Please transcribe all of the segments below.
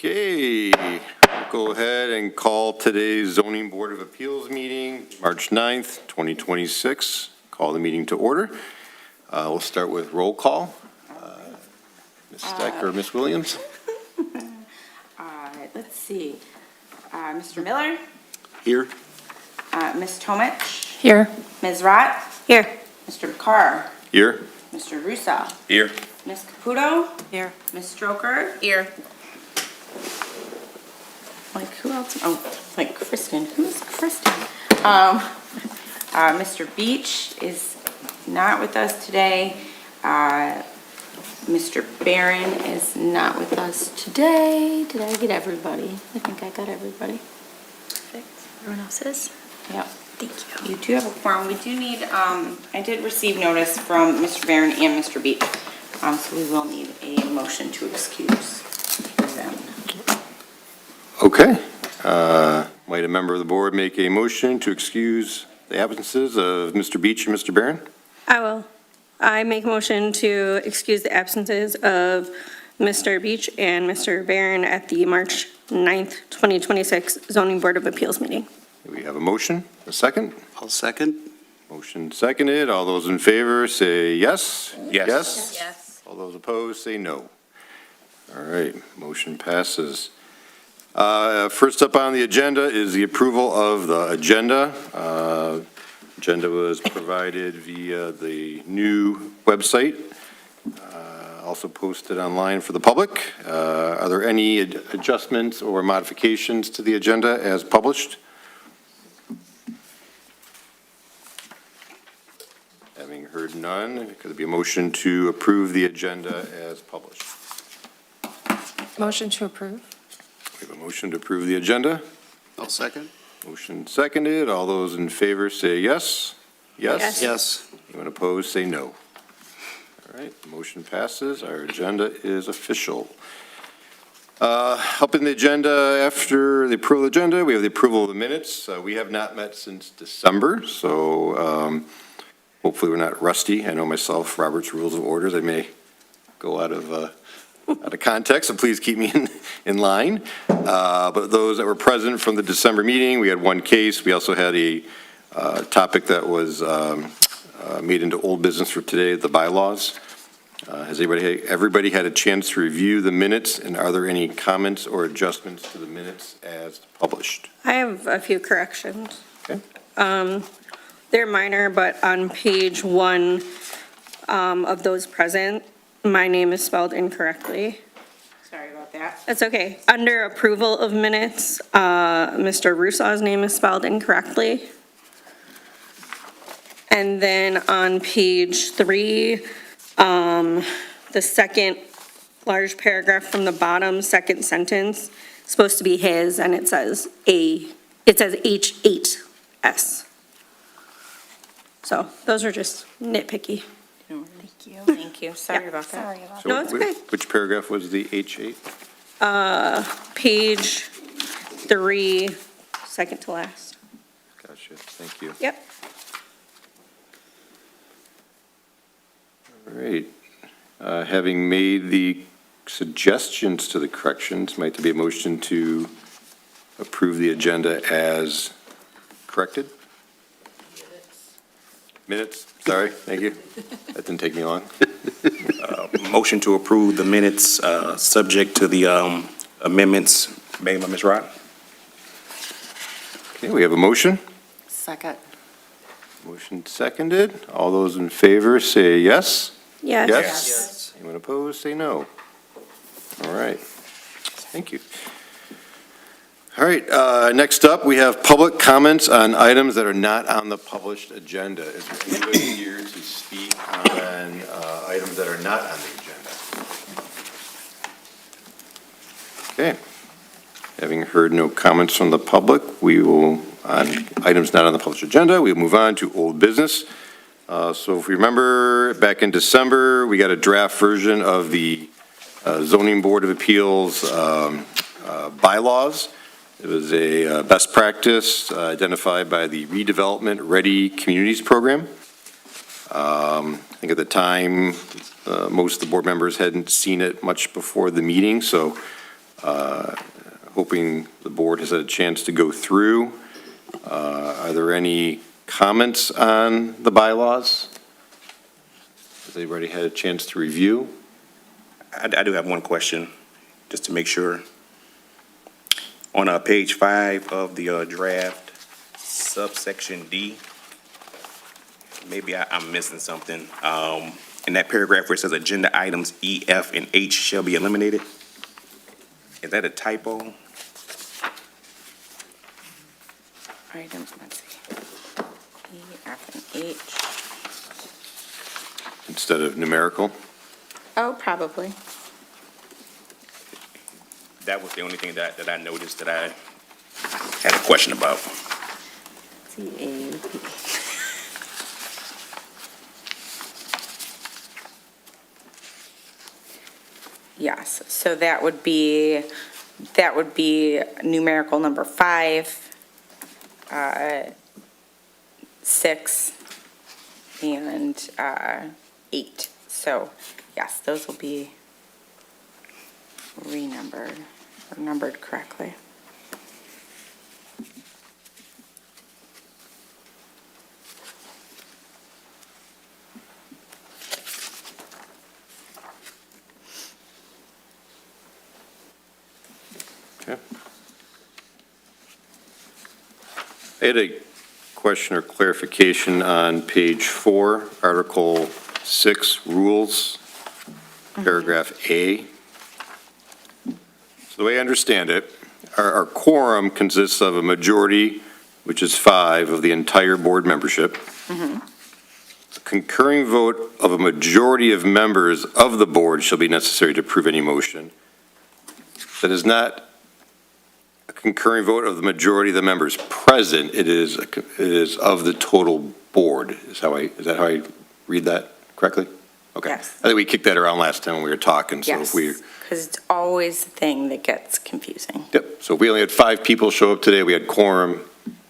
Okay, we'll go ahead and call today's Zoning Board of Appeals meeting, March 9th, 2026. Call the meeting to order. We'll start with roll call. Ms. Steck or Ms. Williams? Let's see. Mr. Miller? Here. Ms. Tomich? Here. Ms. Rott? Here. Mr. Carr? Here. Mr. Russo? Here. Ms. Caputo? Here. Ms. Stroker? Here. Like, who else? Oh, like Kristen. Who's Kristen? Mr. Beach is not with us today. Mr. Barron is not with us today. Did I get everybody? I think I got everybody. Perfect. Everyone else is? Yep. Thank You do have a form. We do need, I did receive notice from Mr. Barron and Mr. Beach. So we will need a motion to excuse them. Okay. Might a member of the board make a motion to excuse the absences of Mr. Beach and Mr. Barron? I will. I make a motion to excuse the absences of Mr. Beach and Mr. Barron at the March 9th, 2026 Zoning Board of Appeals meeting. We have a motion, a second? I'll second. Motion seconded. All those in favor say yes? Yes. Yes. All those opposed say no. All right, motion passes. First up on the agenda is the approval of the agenda. Agenda was provided via the new website, also posted online for the public. Are there any adjustments or modifications to the agenda as published? Having heard none, could there be a motion to approve the agenda as published? Motion to approve. We have a motion to approve the agenda. I'll second. Motion seconded. All those in favor say yes. Yes. Yes. Anyone opposed, say no. All right, the motion passes. Our agenda is official. Up in the agenda, after the approval of the agenda, we have the approval of the minutes. We have not met since December, so hopefully we're not rusty. I know myself, Robert's Rules of Orders, I may go out of context, so please keep me in line. But those that were present from the December meeting, we had one case. We also had a topic that was made into old business for today, the bylaws. Has everybody had a chance to review the minutes, and are there any comments or adjustments to the minutes as published? I have a few corrections. Okay. They're minor, but on page 1 of those present, my name is spelled incorrectly. Sorry about that. That's okay. Under approval of minutes, Mr. Russo's name is spelled incorrectly. And then on page 3, the second large paragraph from the bottom, second sentence, is supposed to be his, and it says H8S. So those are just nitpicky. Thank you. Thank you. Sorry Yeah. about that. Sorry about So No, it's okay. Which paragraph was the H8? Page 3, second to last. Gotcha, thank you. Yep. All right. Having made the suggestions to the corrections, might there be a motion to approve the agenda as corrected? Minutes, sorry, thank you. That didn't take me long. Motion to approve the minutes, subject to the amendments made by Ms. Rott. Okay, we have a motion. Second. Motion seconded. All those in favor say yes. Yes. Yes. Anyone opposed, say no. All right, thank you. All right, next up, we have public comments on items that are not on the published agenda. Is there anybody here to speak on items that are not on the agenda? Okay. Having heard no comments from the public, we will, on items not on the published agenda, we'll move on to old business. So if we remember, back in December, we got a draft version of the Zoning Board of Appeals bylaws. It was a best practice identified by the Redevelopment Ready Communities Program. I think at the time, most of the board members hadn't seen it much before the meeting, so Hoping the board has had a chance to go through. Are there any comments on the bylaws? Has anybody had a chance to review? I do have one question, just to make sure. On page 5 of the draft, subsection D, maybe I'm missing something. In that paragraph where it says agenda items E, F, and H shall be eliminated, is that a typo? Item, let's see. E, F, and H. Instead of numerical? Oh, probably. That was the only thing that I noticed that I had a question about. C, A, P. Yes, so that would be numerical number 5, 6, and 8. So, yes, those will be renumbered, or numbered correctly. Okay. I had a question or clarification on page 4, Article 6, Rules, paragraph A. So the way I understand it, our quorum consists of a majority, which is 5 of the entire board membership. A concurring vote of a majority of members of the board shall be necessary to approve any motion. That is not a concurring vote of the majority of the members present. It is of the total board, is that how I read that correctly? Okay. Yes. I think we kicked that around last time when we were talking, so Yes, if we. because it's always the thing that gets confusing. Yep, so if we only had 5 people show up today, we had quorum.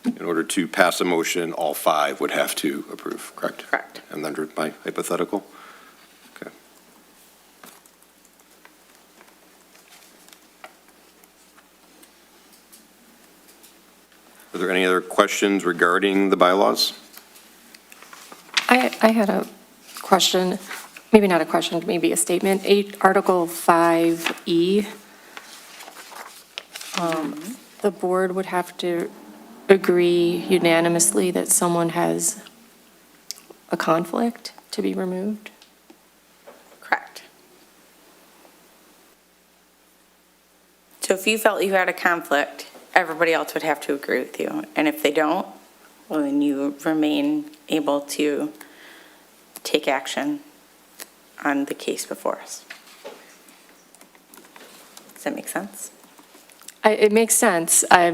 In order to pass a motion, all 5 would have to approve, correct? Correct. And under my hypothetical? Okay. Are there any other questions regarding the bylaws? I had a question, maybe not a question, maybe a statement. Article 5E, the board would have to agree unanimously that someone has a conflict to be removed? Correct. So if you felt you had a conflict, everybody else would have to agree with you. And if they don't, well, then you remain able to take action on the case before us. Does that make sense? It makes sense. I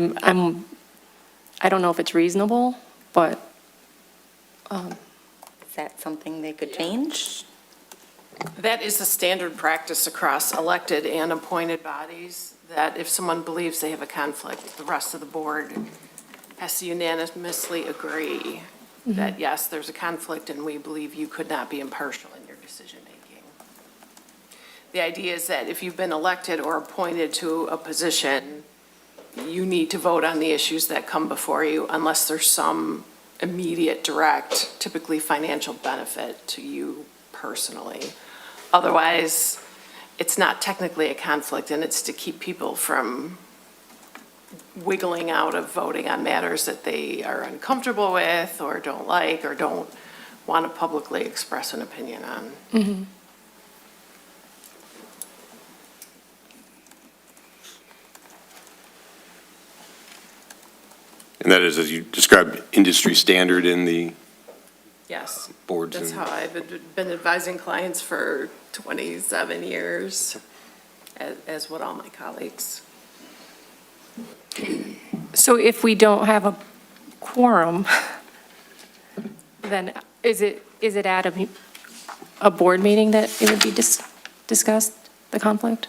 don't know if it's reasonable, but Is that something they could change? That is the standard practice across elected and appointed bodies, that if someone believes they have a conflict, the rest of the board has to unanimously agree that, yes, there's a conflict and we believe you could not be impartial in your decision-making. The idea is that if you've been elected or appointed to a position, you need to vote on the issues that come before you unless there's some immediate, direct, typically financial benefit to you personally. Otherwise, it's not technically a conflict, and it's to keep people from wiggling out of voting on matters that they are uncomfortable with or don't like or don't want to publicly express an opinion on. And that is, as you described, industry standard in the Yes, boards? that's and- how I've been advising clients for 27 years, as would all my colleagues. so if we don't have a quorum, then is it at a board meeting that it would be discussed, the conflict?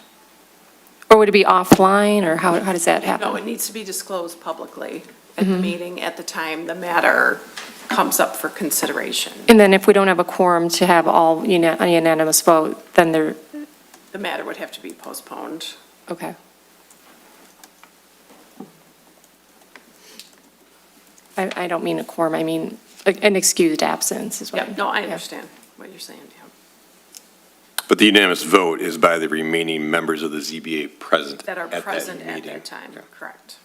Or would it be offline, or how does that happen? No, it needs to be disclosed publicly at the meeting, at the time the matter comes up for consideration. And then if we don't have a quorum to have all a unanimous vote, then The matter would have to be postponed. okay. I don't mean a quorum, I mean an excused absence is what. Yeah, no, I yeah. understand what you're saying, yeah. But the unanimous vote is by the remaining members of the ZBA present That are at present at meeting. that time, Yeah. correct.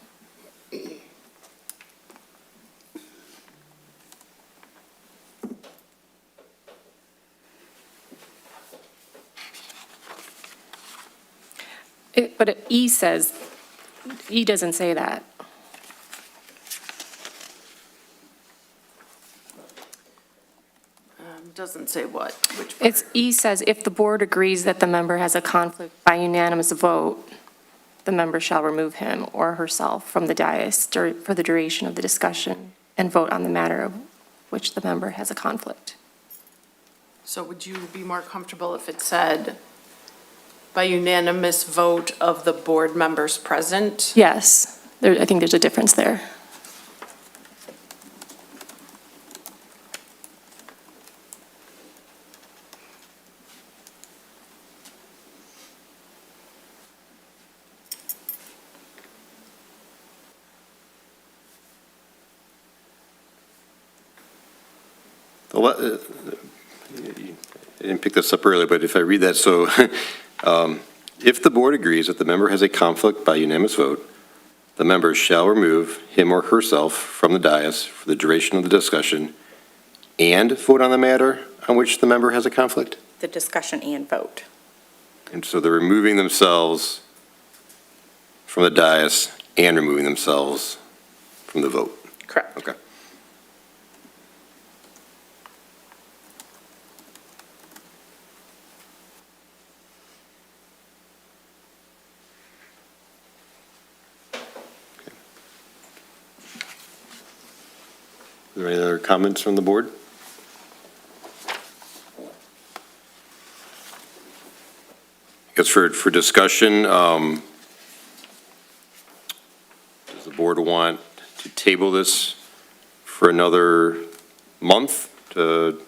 But E says, E doesn't say that. Doesn't say what, which part? It's, E says, if the board agrees that the member has a conflict by unanimous vote, the member shall remove him or herself from the dais for the duration of the discussion and vote on the matter of which the member has a conflict. So would you be more comfortable if it said, by unanimous vote of the board members present? Yes, I think there's a difference there. I didn't pick this up earlier, but if I read that, so if the board agrees that the member has a conflict by unanimous vote, the member shall remove him or herself from the dais for the duration of the discussion and vote on the matter on which the member has a conflict? The discussion and vote. And so they're removing themselves from the dais and removing themselves from the vote. Correct. Okay. Are there any other comments from the board? I guess for discussion, does the board want to table this for another month to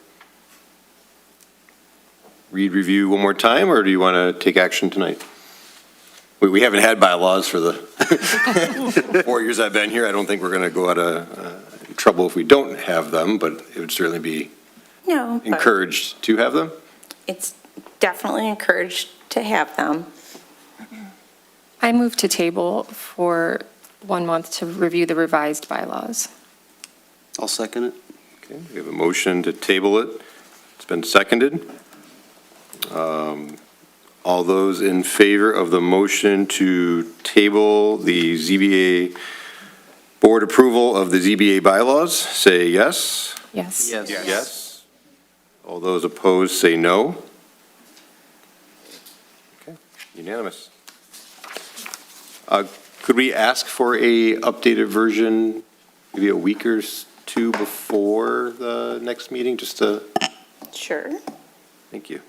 review one more time, or do you want to take action tonight? We haven't had bylaws for the 4 years I've been here. I don't think we're going to go out of trouble if we don't have them, but it would certainly be No, but encouraged to have them. it's definitely encouraged to have them. I move to table for 1 month to review the revised bylaws. I'll second it. Okay, we have a motion to table it. It's been seconded. All those in favor of the motion to table the ZBA board approval of the ZBA bylaws, say yes. Yes. Yes. All those opposed, say no. Okay, unanimous. Could we ask for a updated version, maybe a week or two before the next meeting, just to, Sure. thank you.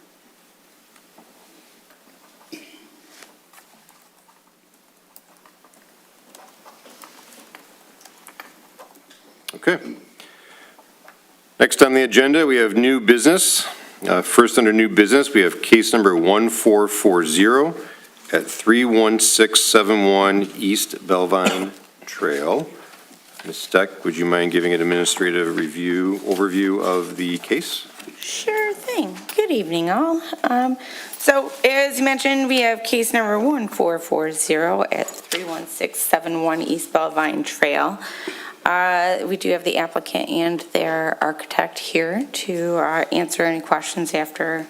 Okay. Next on the agenda, we have new business. First, under new business, we have case number 1440 at 31671 East Bellvine Trail. Ms. Steck, would you mind giving an administrative overview of the case? Sure thing. Good evening, all. So as you mentioned, we have case number 1440 at 31671 East Bellvine Trail. We do have the applicant and their architect here to answer any questions after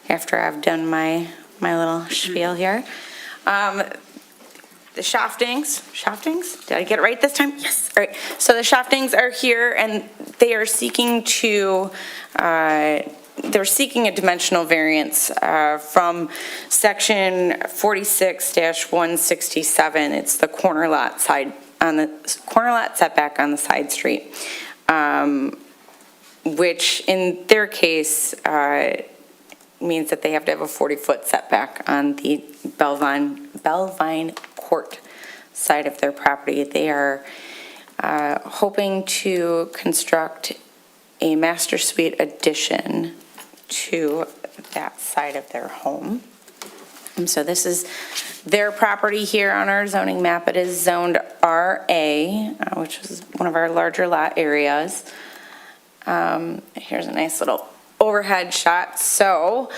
I've done my little spiel here. The shaftings, did I get it right this time? Yes. All right, so the shaftings are here and they are seeking they're seeking a dimensional variance from section 46-167. It's the corner lot setback on the side street, which in their case means that they have to have a 40-foot setback on the Bellvine Court side of their property. They are hoping to construct a master suite addition to that side of their home. So this is their property here on our zoning map. It is zoned RA, which is one of our larger lot areas. Here's a nice little overhead shot. So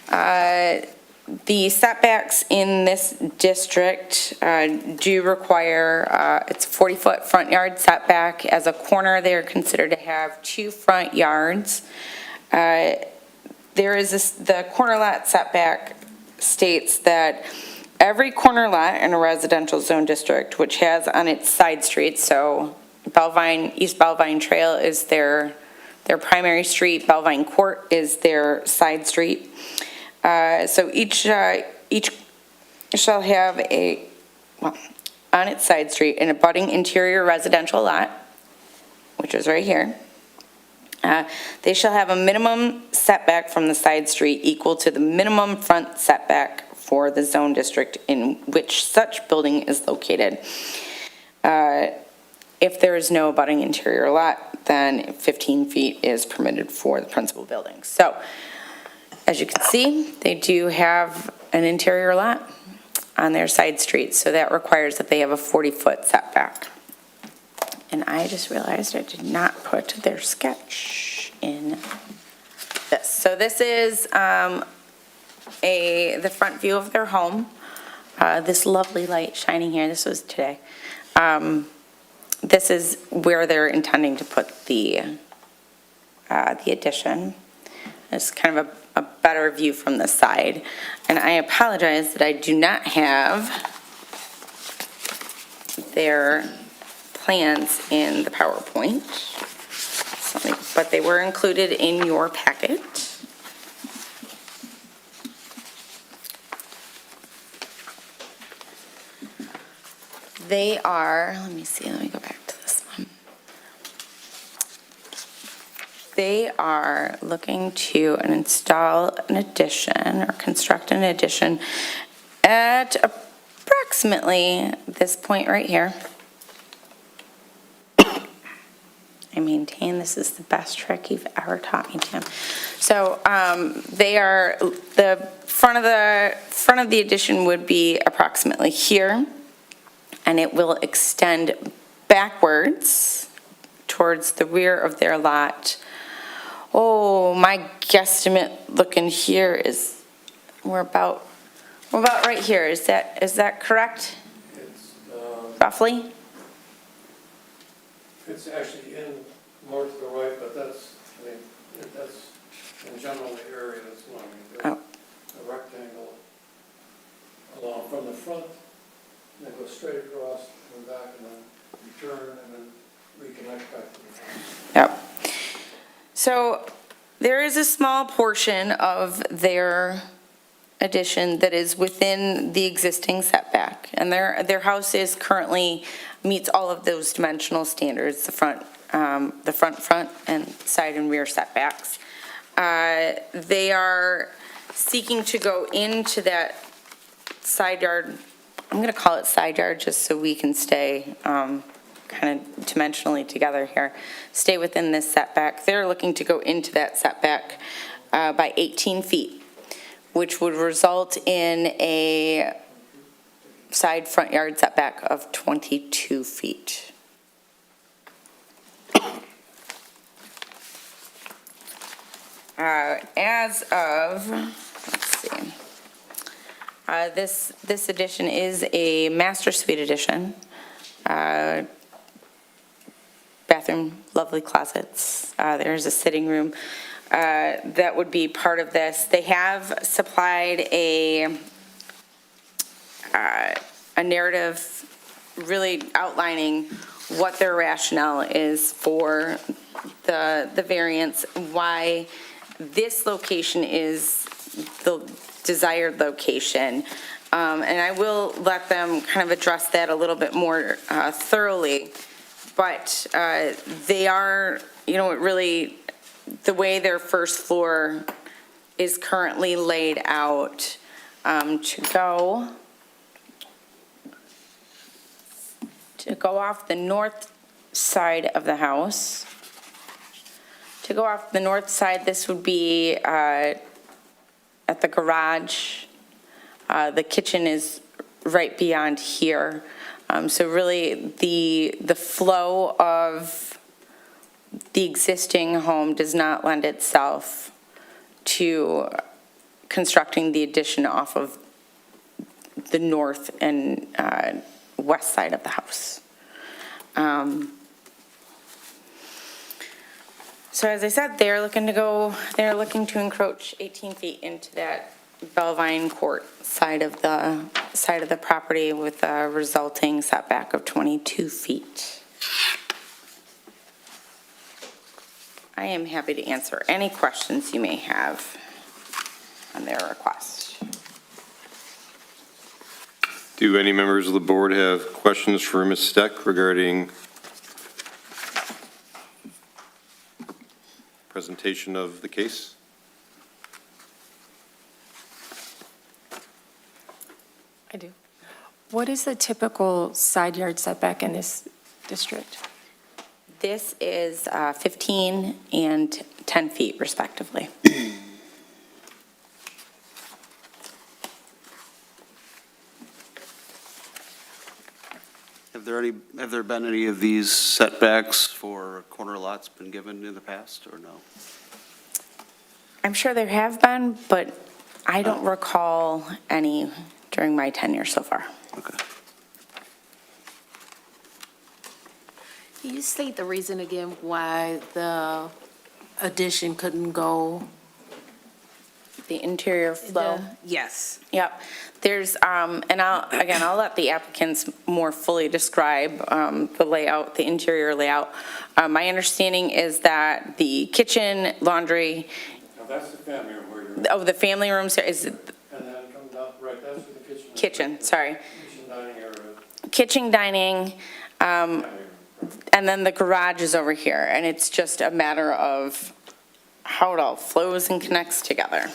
the setbacks in this district do require, it's a 40-foot front yard setback. As a corner, they're considered to have 2 front yards. There is the corner lot setback states that every corner lot in a residential zone district, which has on its side streets, so Bellvine, East Bellvine Trail is their primary street, Bellvine Court is their side street. So each shall have on its side street, an abutting interior residential lot, which is right here. They shall have a minimum setback from the side street equal to the minimum front setback for the zone district in which such building is located. If there is no abutting interior lot, then 15 feet is permitted for the principal building. So, as you can see, they do have an interior lot on their side street, so that requires that they have a 40-foot setback. And I just realized I did not put their sketch in this. So this is the front view of their home. This lovely light shining here, this was today. This is where they're intending to put the addition. It's kind of a better view from the side. And I apologize that I do not have their plans in the PowerPoint, but they were included in your packet. They are, let me go back to this one. They are looking to install an addition or construct an addition at approximately this point right here. I maintain this is the best trick you've ever taught me, Tim. So they are, the front of the addition would be approximately here, and it will extend backwards towards the rear of their lot. Oh, my guesstimate looking here is we're about right here. Is that correct? It's, roughly? it's actually in more to the right, but that's in general the area that's long. Oh. A rectangle along from the front, and then go straight across and back, and then return, and then reconnect back to the house. Yep. So there is a small portion of their addition that is within the existing setback, and their house is currently meets all of those dimensional standards, the front and side and rear setbacks. They are seeking to go into that side yard. I'm going to call it side yard just so we can stay kind of dimensionally together here. Stay within this setback. They're looking to go into that setback by 18 feet, which would result in a side front yard setback of 22 feet. As of, let's see, this addition is a master suite addition. Bathroom, lovely closets. There's a sitting room that would be part of this. They have supplied a narrative really outlining what their rationale is for the variance, why this location is the desired location. And I will let them kind of address that a little bit more thoroughly. But they are, it really, the way their first floor is currently laid out to go off the north side of the house. To go off the north side, this would be at the garage. The kitchen is right beyond here. So really, the flow of the existing home does not lend itself to constructing the addition off of the north and west side of the house. So as I said, they're looking to encroach 18 feet into that Bellvine Court side of the property with a resulting setback of 22 feet. I am happy to answer any questions you may have on their request. Do any members of the board have questions for Ms. Steck regarding presentation of the case? I do. What is the typical side yard setback in this district? This is 15 and 10 feet respectively. Have there been any of these setbacks for corner lots been given in the past, or no? I'm sure there have been, but I don't recall any during my tenure so far. Okay. Can you state the reason again why the addition couldn't go? The interior flow. Yes. Yep. There's, and I'll let the applicants more fully describe the layout, the interior layout. My understanding is that the kitchen, laundry, Now, that's the family room where you're, the family rooms is and then come down, right, that's where the kitchen is. kitchen, sorry. Kitchen dining area. Kitchen, dining, dining room. and then the garage is over here. And it's just a matter of how it all flows and connects together.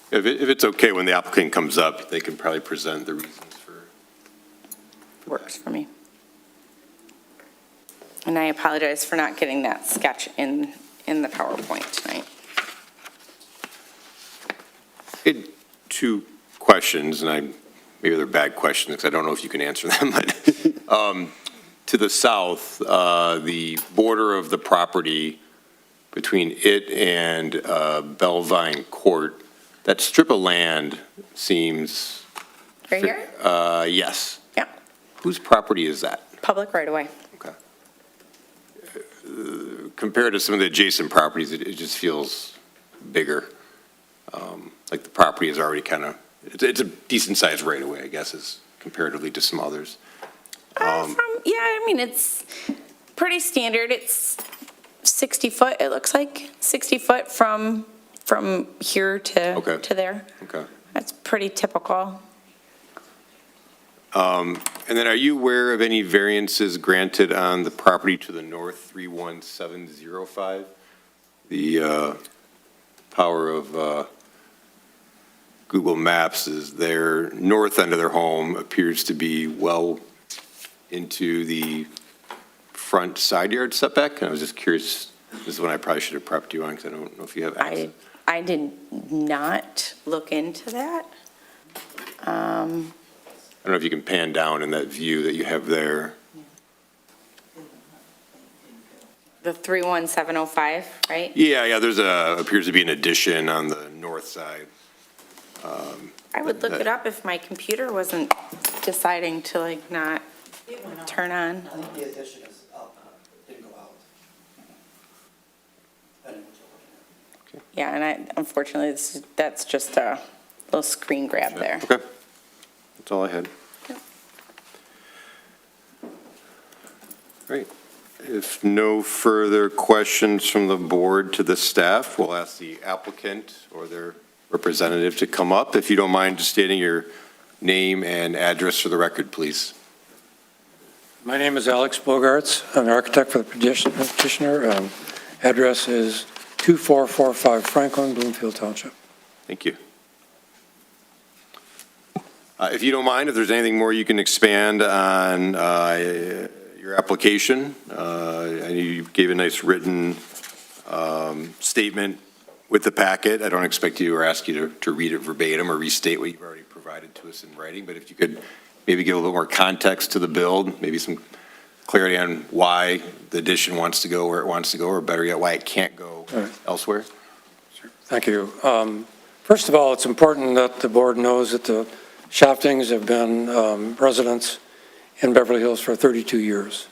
If it's okay, when the applicant comes up, they can probably present the reasons for. Works for me. And I apologize for not getting that sketch in the PowerPoint tonight. Two questions, and maybe they're bad questions, because I don't know if you can answer them, but to the south, the border of the property between it and Bellvine Court, that strip of land seems. Right here? Yes. Yeah, Whose property is that? public right away. Okay. Compared to some of the adjacent properties, it just feels bigger. Like the property is already kind of, it's a decent sized right of way, I guess, is comparatively to some others. I mean, it's pretty standard. It's 60 foot, it looks like, 60 foot from here Okay. to there. Okay. That's pretty typical. And then are you aware of any variances granted on the property to the north, 31705? The power of Google Maps is their north end of their home appears to be well into the front side yard setback. And I was just curious, this is one I probably should have prepped you on because I don't know if you have access. I did not look into that. I don't know if you can pan down in that view that you have there. The 31705, right? Yeah, there's appears to be an addition on the north side. I would look it up if my computer wasn't deciding to not turn on. I think the addition is up, didn't go out. Depending what you're looking at. Yeah, and unfortunately, that's just a little screen grab there. Okay. That's all I had. Great. If no further questions from the board to the staff, we'll ask the applicant or their representative to come up. If you don't mind just stating your name and address for the record, please. My name is Alex Bogarts. I'm the architect for the petitioner. Address is 2445 Franklin, Bloomfield Township. Thank you. If you don't mind, if there's anything more you can expand on your application. I know you gave a nice written statement with the packet. I don't expect you or ask you to read it verbatim or restate what you've already provided to us in writing, but if you could maybe give a little more context to the build, maybe some clarity on why the addition wants to go where it wants to go, or better yet, why it can't go elsewhere. Thank you. First of all, it's important that the board knows that the Shoftings have been residents in Beverly Hills for 32 years,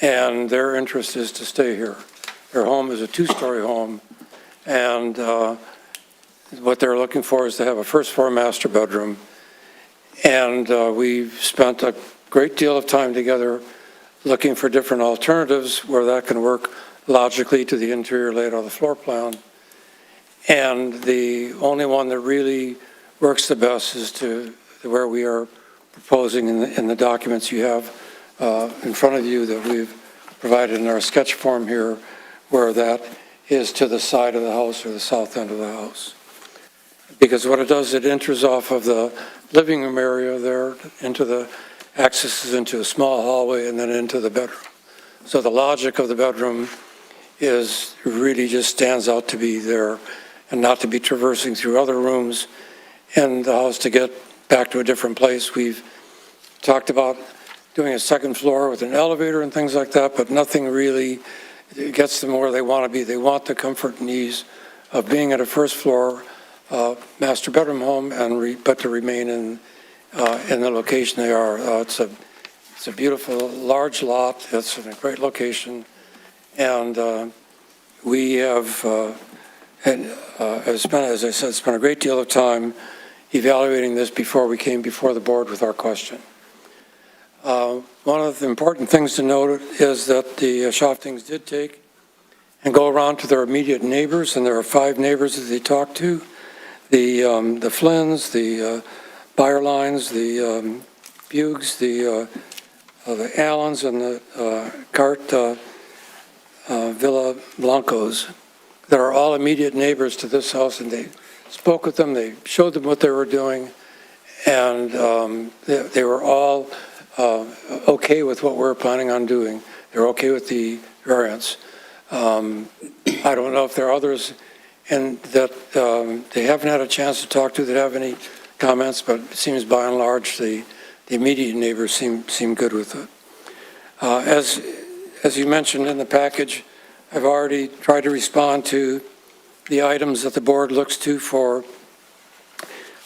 and their interest is to stay here. Their home is a two-story home, and what they're looking for is to have a first-floor master bedroom. And we've spent a great deal of time together looking for different alternatives where that can work logically to the interior layout of the floor plan. And the only one that really works the best is to where we are proposing in the documents you have in front of you that we've provided in our sketch form here, where that is to the side of the house or the south end of the house. Because what it does, it enters off of the living room area there into the, accesses into a small hallway and then into the bedroom. So the logic of the bedroom is really just stands out to be there and not to be traversing through other rooms in the house to get back to a different place. We've talked about doing a second floor with an elevator and things like that, but nothing really gets them where they want to be. They want the comfort and ease of being at a first floor master bedroom home, but to remain in the location they are. It's a beautiful, large lot. It's in a great location, and we have, as I said, spent a great deal of time evaluating this before we came before the board with our question. One of the important things to note is that the Shoftings did take and go around to their immediate neighbors, and there are 5 neighbors that they talked to. The Flynn's, the Byerlines, the Bugs, the Allens, and the Cart Villa Blancos that are all immediate neighbors to this house, and they spoke with them, they showed them what they were doing, and they were all okay with what we're planning on doing. They're okay with the variance. I don't know if there are others and that they haven't had a chance to talk to that have any comments, but it seems by and large the immediate neighbors seem good with it. As you mentioned in the package, I've already tried to respond to the items that the board looks to for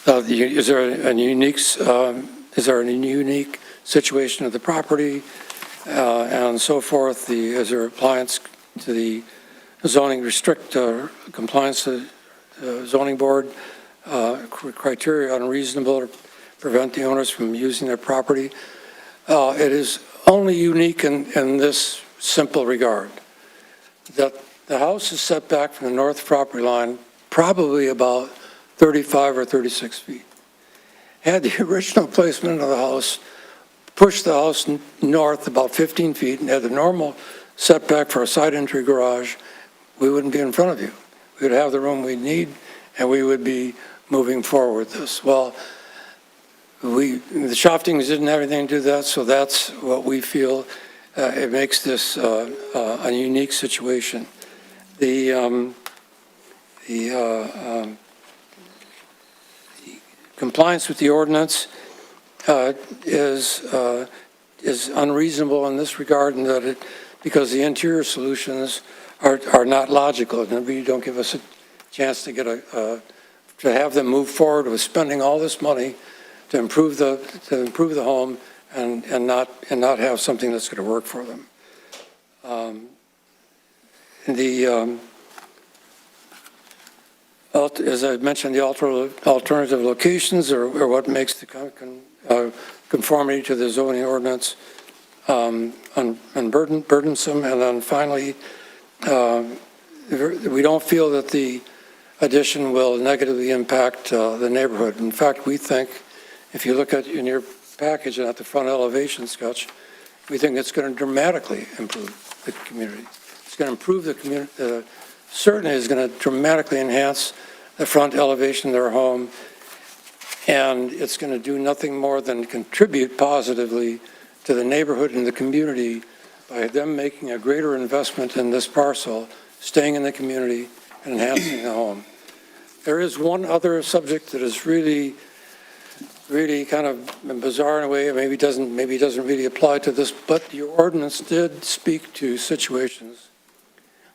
is there a unique situation of the property and so forth. Is there appliance to the zoning compliance to zoning board criteria unreasonable to prevent the owners from using their property. It is only unique in this simple regard, that the house is set back from the north property line probably about 35 or 36 feet. Had the original placement of the house pushed the house north about 15 feet and had the normal setback for a side entry garage, we wouldn't be in front of you. We would have the room we need, and we would be moving forward with this. Well, the Shoftings didn't have anything to do that, so that's what we feel. It makes this a unique situation. The compliance with the ordinance is unreasonable in this regard, in that because the interior solutions are not logical, and we don't give us a chance to get to have them move forward with spending all this money to improve the home and not have something that's going to work for them. As I mentioned, the alternative locations are what makes the conformity to the zoning ordinance burdensome. And then finally, we don't feel that the addition will negatively impact the neighborhood. In fact, we think, if you look at in your package and at the front elevation sketch, we think it's going to dramatically improve the community. It's going to improve the community. Certainly is going to dramatically enhance the front elevation of their home, and it's going to do nothing more than contribute positively to the neighborhood and the community by them making a greater investment in this parcel, staying in the community, and enhancing the home. There is one other subject that is really kind of bizarre in a way, maybe doesn't really apply to this, but your ordinance did speak to situations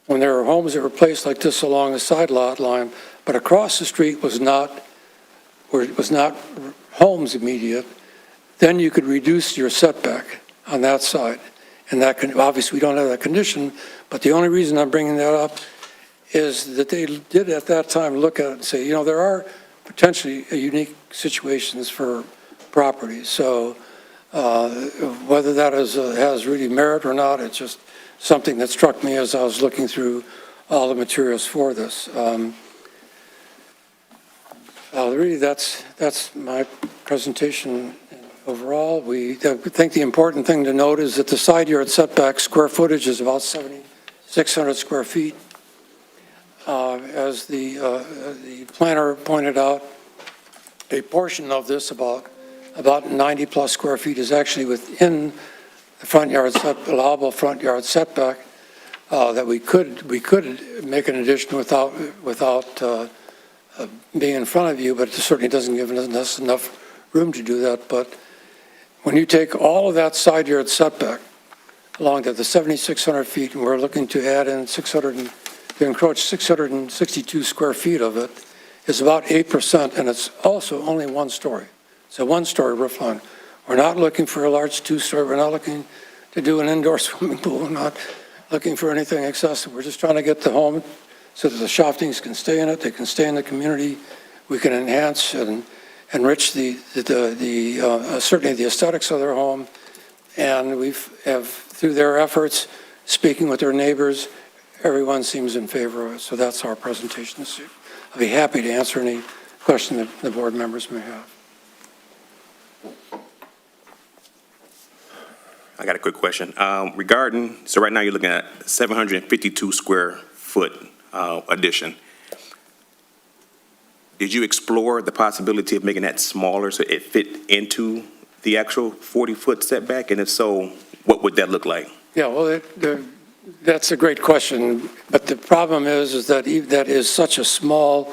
when there are homes that were placed like this along the side lot line, but across the street was not homes immediate, then you could reduce your setback on that side. And that can, obviously, we don't have that condition, but the only reason I'm bringing that up is that they did at that time look at it and say, there are potentially unique situations for properties. So whether that has really merit or not, it's just something that struck me as I was looking through all the materials for this. Really, that's my presentation overall. I think the important thing to note is that the side yard setback square footage is about 7,600 square feet. As the planner pointed out, a portion of this, about 90-plus square feet, is actually within the allowable front yard setback that we could make an addition without being in front of you, but it certainly doesn't give us enough room to do that. But when you take all of that side yard setback along to the 7,600 feet, and we're looking to add in to encroach 662 square feet of it, is about 8%, and it's also only one story. It's a one-story roof line. We're not looking for a large two-story. We're not looking to do an indoor swimming pool. We're not looking for anything excessive. We're just trying to get the home so that the Shaftings can stay in it, they can stay in the community. We can enhance and enrich certainly the aesthetics of their home. And through their efforts, speaking with their neighbors, everyone seems in favor of it. So that's our presentation this year. I'll be happy to answer any question that the board members may have. I got a quick question. So right now you're looking at 752 square foot addition. Did you explore the possibility of making that smaller so it fit into the actual 40-foot setback? And if so, what would that look like? Yeah, well, that's a great question. But the problem is that that is such a small,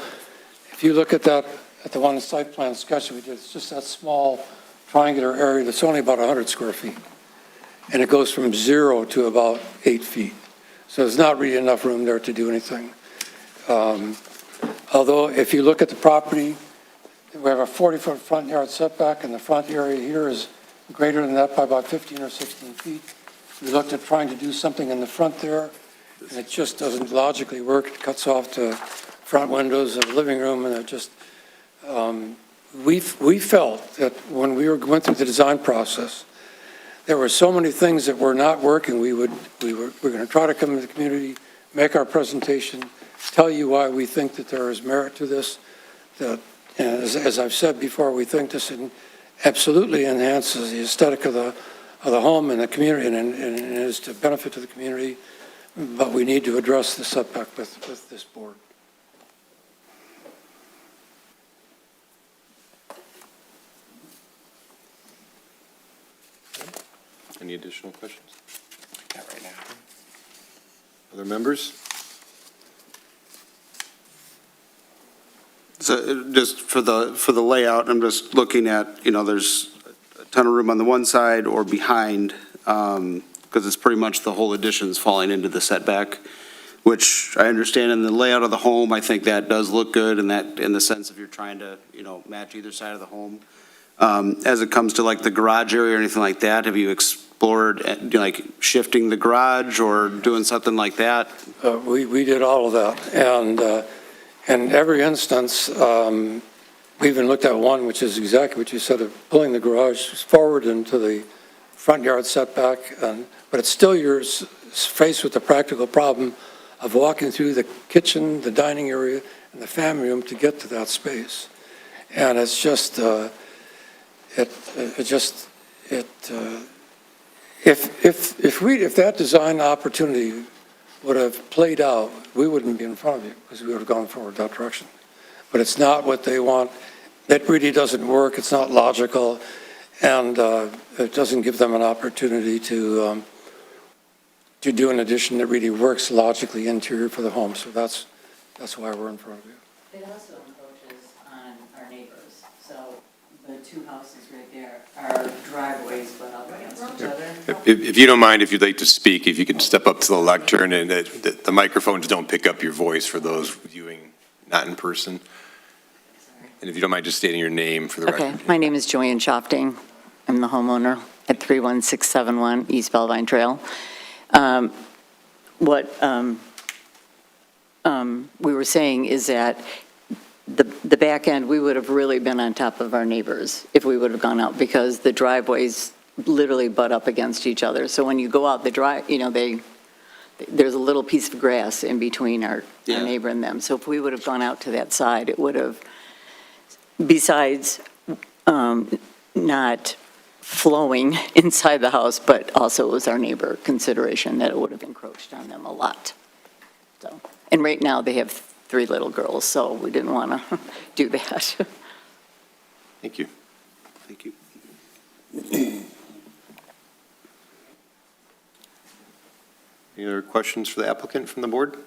if you look at that, at the one site plan sketch we did, it's just that small triangular area that's only about 100 square feet. And it goes from 0 to about 8 feet. So there's not really enough room there to do anything. Although if you look at the property, we have a 40-foot front yard setback, and the front area here is greater than that by about 15 or 16 feet. We looked at trying to do something in the front there, and it just doesn't logically work. It cuts off the front windows of the living room, and it just, we felt that when we went through the design process, there were so many things that were not working. We're going to try to come into the community, make our presentation, tell you why we think that there is merit to this. That, as I've said before, we think this absolutely enhances the aesthetic of the home and the community, and is to benefit to the community. But we need to address the setback with this board. Any additional questions? Not right now. Other members? So just for the layout, I'm just looking at, there's a ton of room on the one side or behind, because it's pretty much the whole addition's falling into the setback, which I understand in the layout of the home. I think that does look good in the sense if you're trying to, match either side of the home. As it comes to like the garage area or anything like that, have you explored like shifting the garage or doing something like that? We did all of that, and in every instance, we even looked at one, which is exactly what you said, of pulling the garage forward into the front yard setback, but it's still you're faced with the practical problem of walking through the kitchen, the dining area, and the family room to get to that space. And it's just, if that design opportunity would have played out, we wouldn't be in front of you because we would have gone forward that direction. But it's not what they want. That really doesn't work. It's not logical, and it doesn't give them an opportunity to do an addition that really works logically interior for the home. So that's that's why we're in front of you. It also encroaches on our neighbors, so the two houses right there are driveways butt up against each other. If you don't mind, if you'd like to speak, if you could step up to the lectern, and the microphones don't pick up your voice for those viewing not in person. And if you don't mind just stating your name for the record. Okay, my name is Joanne Shofting. I'm the homeowner at 31671 East Bellvine Trail. What we were saying is that the back end, we would have really been on top of our neighbors if we would have gone out, because the driveways literally butt up against each other. So when you go out the drive, there's a little piece of grass in between our neighbor and them. So if we would have gone out to that side, it would have, besides not flowing inside the house, but also it was our neighbor consideration that it would have encroached on them a lot. So, and right now they have 3 little girls, so we didn't want to do that. Thank you. Thank you. Any other questions for the applicant from the board?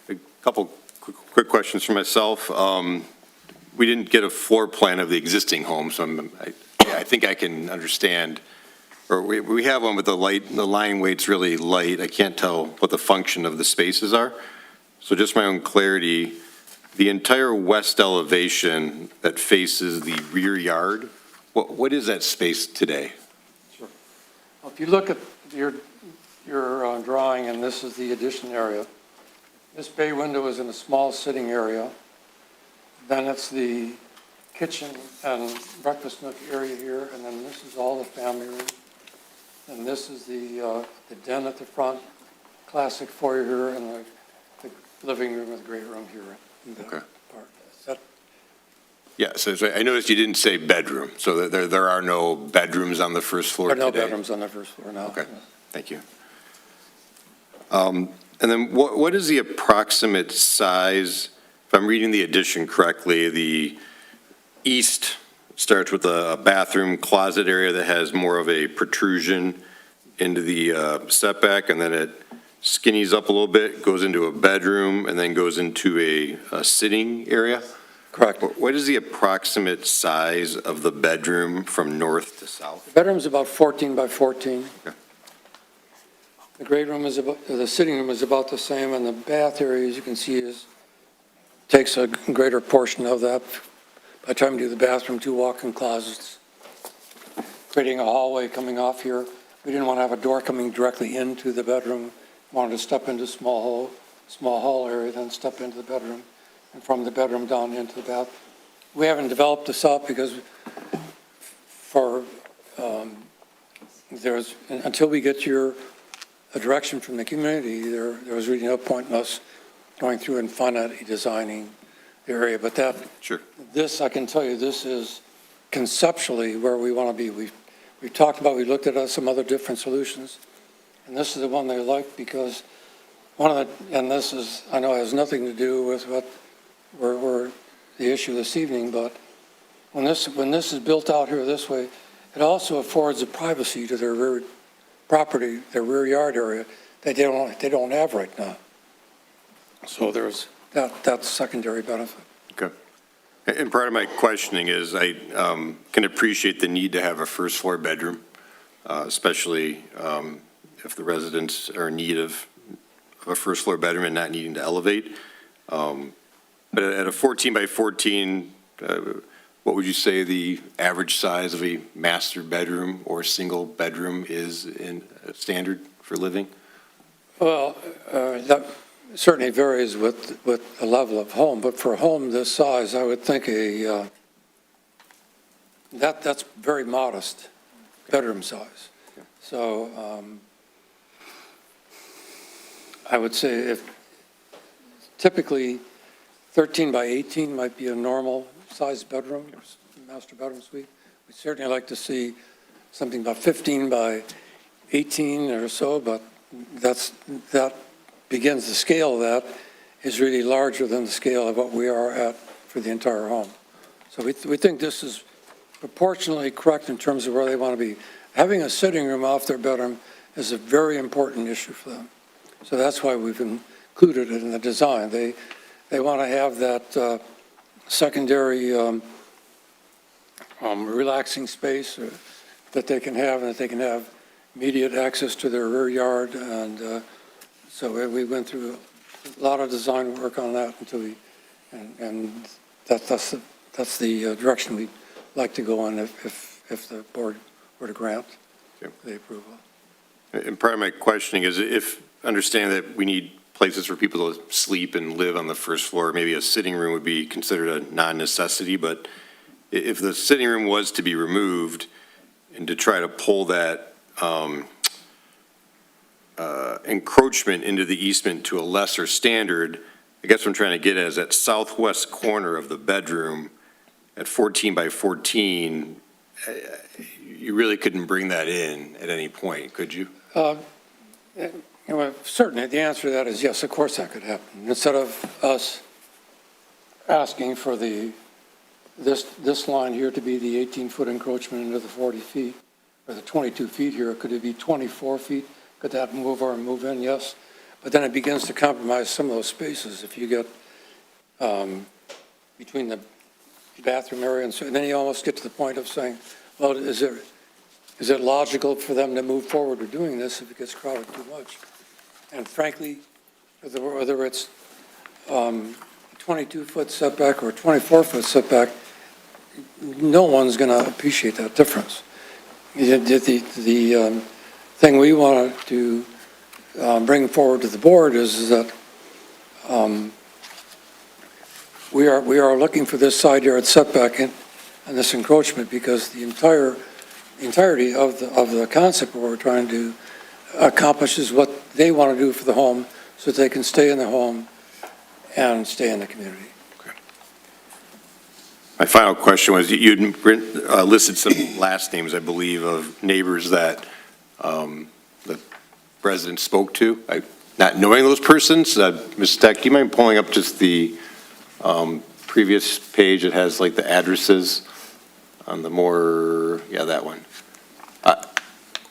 A couple quick questions for myself. We didn't get a floor plan of the existing home, so I think I can understand, or we have one, but the line weight's really light. I can't tell what the function of the spaces are. So just my own clarity, the entire west elevation that faces the rear yard, what is that space today? Sure. Well, if you look at your drawing, and this is the addition area, this bay window is in a small sitting area. Then it's the kitchen and breakfast nook area here, and then this is all the family room. And this is the den at the front, classic foyer here, and the living room with the great room here in that part. Is that? Yeah, so I noticed you didn't say bedroom, so there are no bedrooms on the first floor There are today? no bedrooms on the first floor now. Okay, thank you. And then what is the approximate size, if I'm reading the addition correctly, the east starts with a bathroom closet area that has more of a protrusion into the setback, and then it skinnies up a little bit, goes into a bedroom, and then goes into a sitting area? Correct. What is the approximate size of the bedroom from north to south? The bedroom's about 14 by 14. Okay. The great room is about, the sitting room is about the same, and the bath area, as you can see, takes a greater portion of that. By the time you do the bathroom, 2 walk-in closets, creating a hallway coming off here. We didn't want to have a door coming directly into the bedroom. Wanted to step into small hall area, then step into the bedroom, and from the bedroom down into the bath. We haven't developed this out because until we get a direction from the community, there was really no point in us going through and finally designing the area. But Sure. this, I can tell you, this is conceptually where we want to be. We talked about, we looked at some other different solutions, and this is the one they like because and this is, I know it has nothing to do with what we're the issue this evening, but when this is built out here this way, it also affords a privacy to their rear property, their rear yard area that they don't have right now. So there's that's secondary benefit. Okay. And part of my questioning is I can appreciate the need to have a first floor bedroom, especially if the residents are in need of a first floor bedroom and not needing to elevate. But at a 14 by 14, what would you say the average size of a master bedroom or single bedroom is in standard for living? Well, that certainly varies with the level of home, but for a home this size, I would think that's very modest bedroom size. So I would say if typically 13 by 18 might be a normal size bedroom, master bedroom suite. We'd certainly like to see something about 15 by 18 or so, but that begins, the scale of that is really larger than the scale of what we are at for the entire home. So we think this is proportionally correct in terms of where they want to be. Having a sitting room off their bedroom is a very important issue for them. So that's why we've included it in the design. They want to have that secondary relaxing space that they can have, and that they can have immediate access to their rear yard. And so we went through a lot of design work on that until and that's the direction we'd like to go in if the board were to grant the approval. And part of my questioning is if, understanding that we need places for people to sleep and live on the first floor, maybe a sitting room would be considered a non-necessity, but if the sitting room was to be removed and to try to pull that encroachment into the easement to a lesser standard, I guess what I'm trying to get at is that southwest corner of the bedroom at 14 by 14, you really couldn't bring that in at any point, could you? Certainly, the answer to that is yes, of course that could happen. Instead of us asking for this line here to be the 18-foot encroachment into the 40 feet, or the 22 feet here, could it be 24 feet? Could that move or move in? Yes. But then it begins to compromise some of those spaces. If you get between the bathroom area and then you almost get to the point of saying, well, is it logical for them to move forward with doing this if it gets crowded too much? And frankly, whether it's 22-foot setback or 24-foot setback, no one's going to appreciate that difference. The thing we want to bring forward to the board is that we are looking for this side yard setback and this encroachment because the entirety of the concept of what we're trying to accomplish is what they want to do for the home so that they can stay in the home and stay in the community. My final question was, you'd listed some last names, I believe, of neighbors that the resident spoke to. Not knowing those persons, Ms. Steck, do you mind pulling up just the previous page? It has like the addresses on the more, yeah, that one.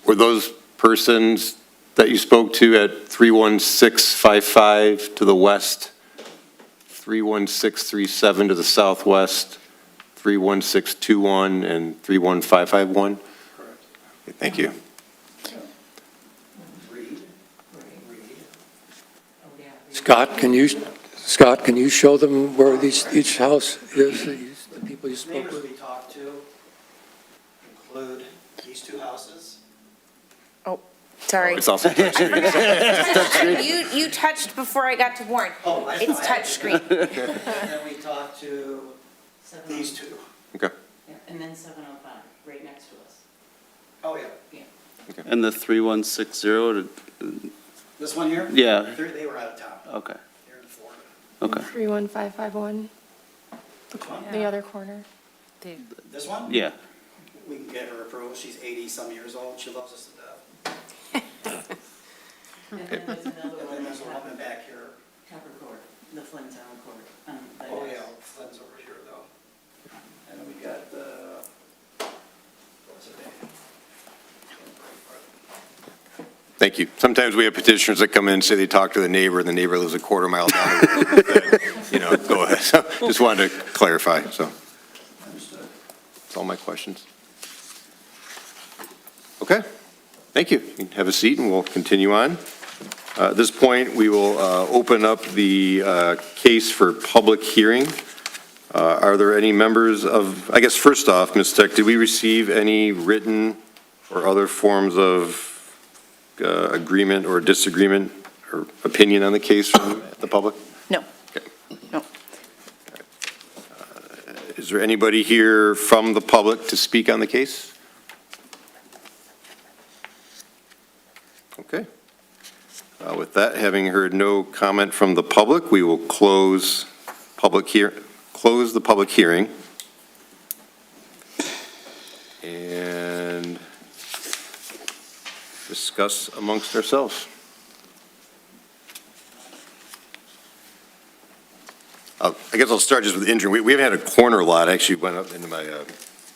Were those persons that you spoke to at 31655 to the west, 31637 to the southwest, 31621 and 31551? Correct. Okay, thank you. Scott, can you show them where each house is, the people you spoke Neighbors with? we talked to include these two houses. Sorry. It's also touchscreen. You touched before I got to Warren. Oh, I It's touchscreen. And then we talked to these two. Okay. And then 705, right next to us. Oh, yeah. And the 3160, This one here? Yeah. They were out of town. okay, They're in Florida. okay. 31551, Which one? the other corner. This one? Yeah. We can get her approval. She's 80-some years old. She loves us to death. And then there's another And one. then there's a woman back here. Tupper Court, the Flint Town Court. Oh, yeah, Flynn's over here, though. And then we got, what's her name? Thank you. Sometimes we have petitioners that come in and say they talk to the neighbor, and the neighbor lives a quarter mile down the road. You know, go ahead. So, just wanted to clarify, so. Understood. That's all my questions. Okay, thank you. You can have a seat, and we'll continue on. At this point, we will open up the case for public hearing. Are there any members of, I guess first off, Ms. Steck, did we receive any written or other forms of agreement or disagreement or opinion on the case from the public? No. Okay. No. Is there anybody here from the public to speak on the case? Okay. With that, having heard no comment from the public, we will close the public hearing. And discuss amongst ourselves. I guess I'll start just with the interim. We haven't had a corner lot. I actually went up into my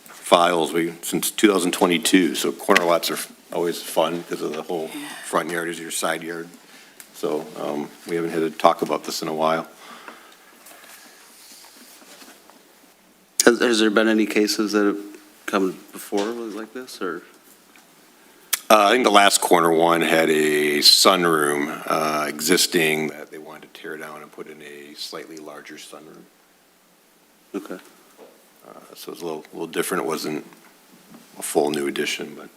files since 2022, so corner lots are always fun because of the whole front yard is your side yard. So we haven't had to talk about this in a while. Has there been any cases that have come before like this, or? I think the last corner one had a sunroom existing that they wanted to tear down and put in a slightly larger sunroom. Okay. So it's a little different. It wasn't a full new addition, but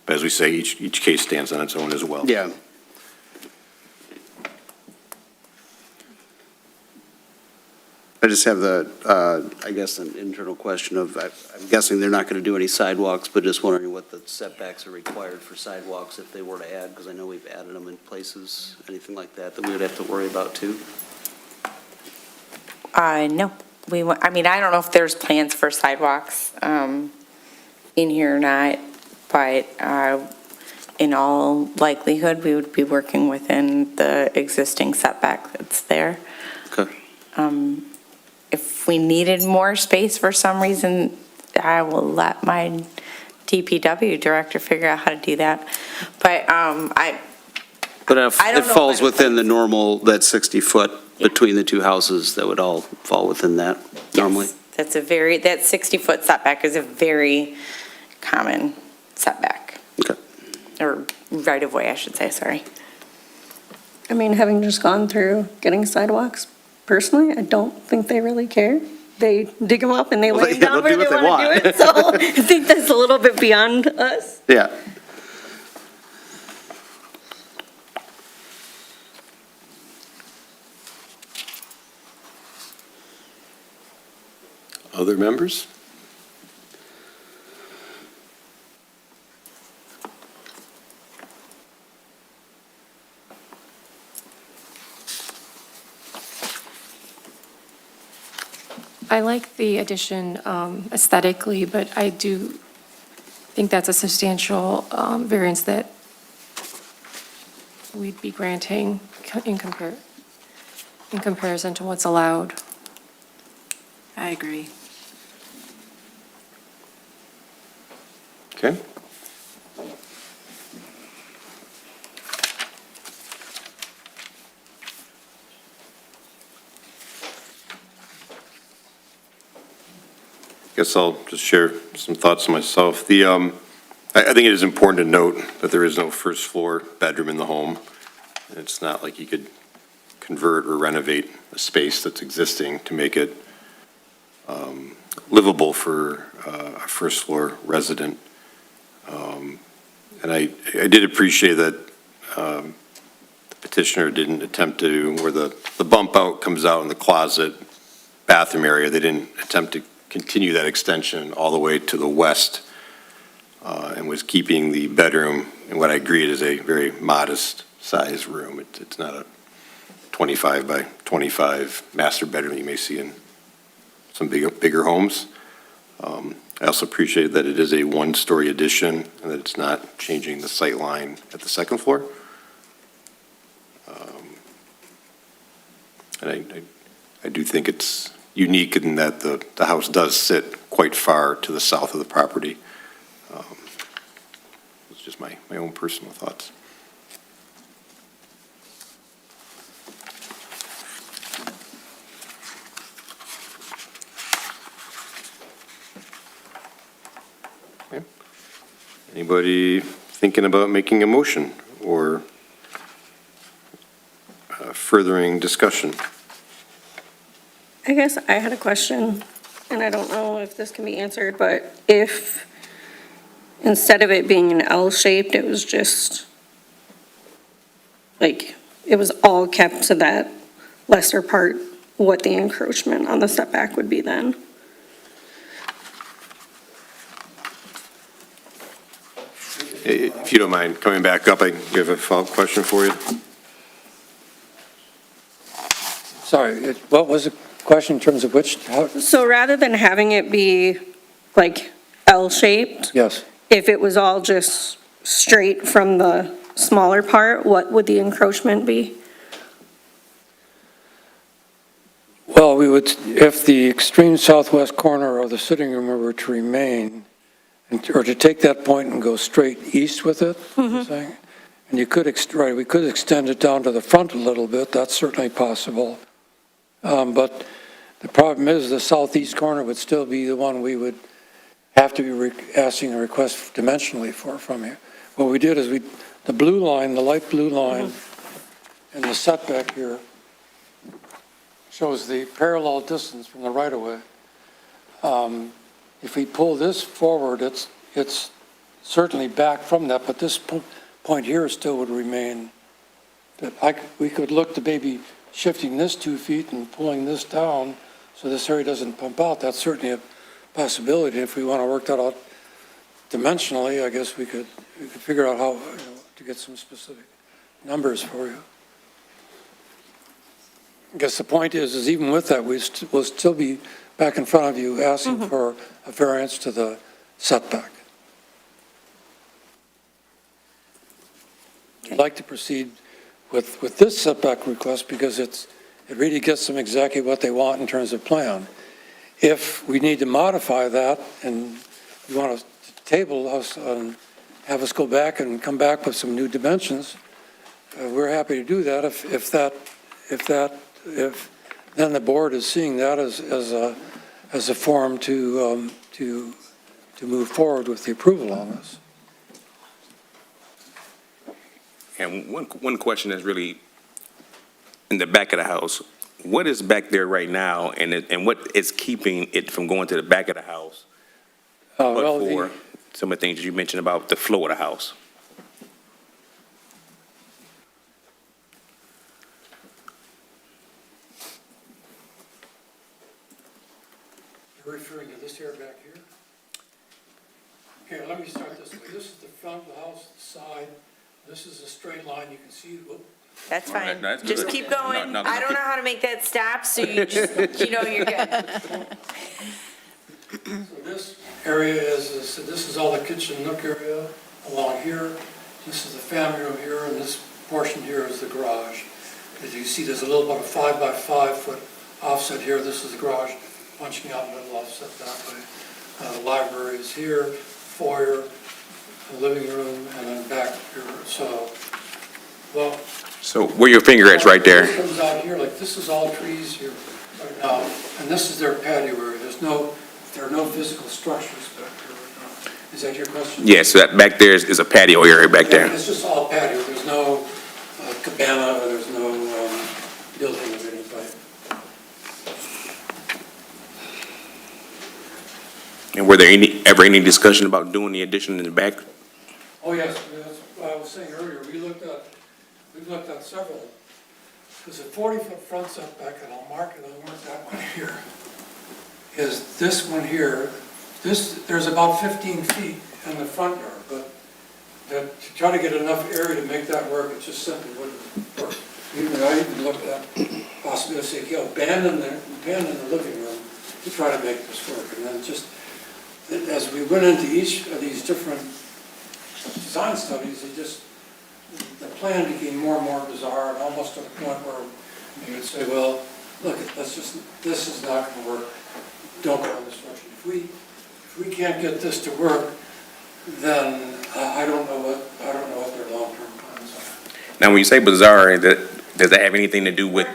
as we say, each case stands on its own as well. Yeah. I just have I guess, an internal question of, I'm guessing they're not going to do any sidewalks, but just wondering what the setbacks are required for sidewalks if they were to add, because I know we've added them in places, anything like that we would have to worry about too? No, I mean, I don't know if there's plans for sidewalks in here or not, but in all likelihood, we would be working within the existing setback that's there. Okay. If we needed more space for some reason, I will let my DPW director figure out how to do that. But But if I don't it know falls what- within the normal, that 60-foot between the two houses, that would all fall within that normally? Yes, that 60-foot setback is a very common setback. Okay. Or right-of-way, I should say, sorry. I mean, having just gone through getting sidewalks, personally, I don't think they really care. They dig them up and they Well, lay them yeah, down they'll where do they what they want to do want. it. So I think that's a little bit beyond us. Yeah. Other members? I like the addition aesthetically, but I do think that's a substantial variance that we'd be granting in comparison to what's allowed. I agree. Okay. Guess I'll just share some thoughts myself. I think it is important to note that there is no first floor bedroom in the home. It's not like you could convert or renovate a space that's existing to make it livable for a first floor resident. And I did appreciate that the petitioner didn't attempt to, where the bump out comes out in the closet bathroom area, they didn't attempt to continue that extension all the way to the west, and was keeping the bedroom in what I agreed is a very modest size room. It's not a 25 by 25 master bedroom you may see in some bigger homes. I also appreciate that it is a one-story addition and that it's not changing the sight line at the second floor. And I do think it's unique in that the house does sit quite far to the south of the property. It's just my own personal thoughts. Okay. Anybody thinking about making a motion or furthering discussion? I guess I had a question, and I don't know if this can be answered, but if instead of it being an L-shaped, it was just, like, it was all kept to that lesser part, what the encroachment on the setback would be then? If you don't mind coming back up, I have a follow-up question for you. Sorry, what was the question in terms of which, how, So rather than having it be like L-shaped, yes. if it was all just straight from the smaller part, what would the encroachment be? Well, we would, if the extreme southwest corner of the sitting room were to remain, or to take that point and go straight east with it, you're saying? And you could, we could extend it down to the front a little bit, that's certainly possible. But the problem is the southeast corner would still be the one we would have to be asking a request dimensionally from you. What we did is the blue line, the light blue line, and the setback here shows the parallel distance from the right-of-way. If we pull this forward, it's certainly back from that, but this point here still would remain. That we could look to maybe shifting this 2 feet and pulling this down so this area doesn't pump out. That's certainly a possibility. If we want to work that out dimensionally, I guess we could figure out how to get some specific numbers for you. I guess the point is even with that, we'll still be back in front of you asking for a variance to the setback. I'd like to proceed with this setback request because it really gets them exactly what they want in terms of plan. If we need to modify that and you want to table us and have us go back and come back with some new dimensions, we're happy to do that if then the board is seeing that as a forum to move forward with the approval on this. And one question is really in the back of the house. What is back there right now, and what is keeping it from going to the back of the house? But for some of the things you mentioned about the flow of the house. You're referring to this area back here? Okay, let me start this way. This is the front of the house, the side. This is a straight line. You can see. That's fine. That's Just good. keep going. No. I don't know how to make that stop, so you just, you're good. So this area this is all the kitchen nook area along here. This is the family room here, and this portion here is the garage. As you see, there's a little bit of 5 by 5 foot offset here. This is the garage, punching out a little offset that way. The library is here, foyer, the living room, and then back here. So where your finger is right there. This comes out here, like this is all trees here right now, and this is their patio area. There are no physical structures back here right now. Is that your question? Yes, so that back there is a patio area back there. It's just all patio. There's no cabana, there's no building of any type. And were there ever any discussion about doing the addition in the back? Oh, yes, that's what I was saying earlier. We've looked at several. There's a 40-foot front setback, and I'll mark it on that one here. Is this one here. There's about 15 feet in the front yard, but to try to get enough area to make that work, it just simply wouldn't work. I even looked at possibly to say, abandon the living room to try to make this work. And then just, as we went into each of these different design studies, the plan became more and more bizarre, and almost to the point where you would say, well, look, this is not going to work. Don't go in this direction. If we can't get this to work, then I don't know what their long-term plans are. Now, when you say bizarre, does that have anything to do with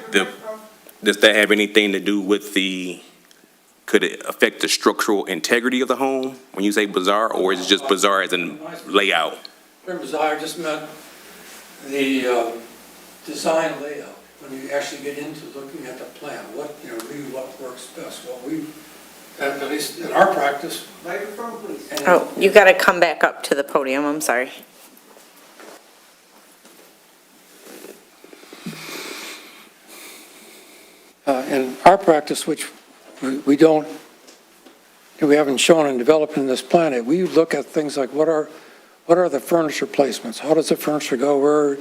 could it affect the structural integrity of the home when you say bizarre, or is it just bizarre as in layout? The term bizarre just meant the design layout. When you actually get into looking at the plan, what works best. At least in our practice. Microphone, please. Oh, you got to come back up to the podium. I'm sorry. In our practice, which we haven't shown and developed in this plan, we look at things like what are the furniture placements? How does the furniture go? Where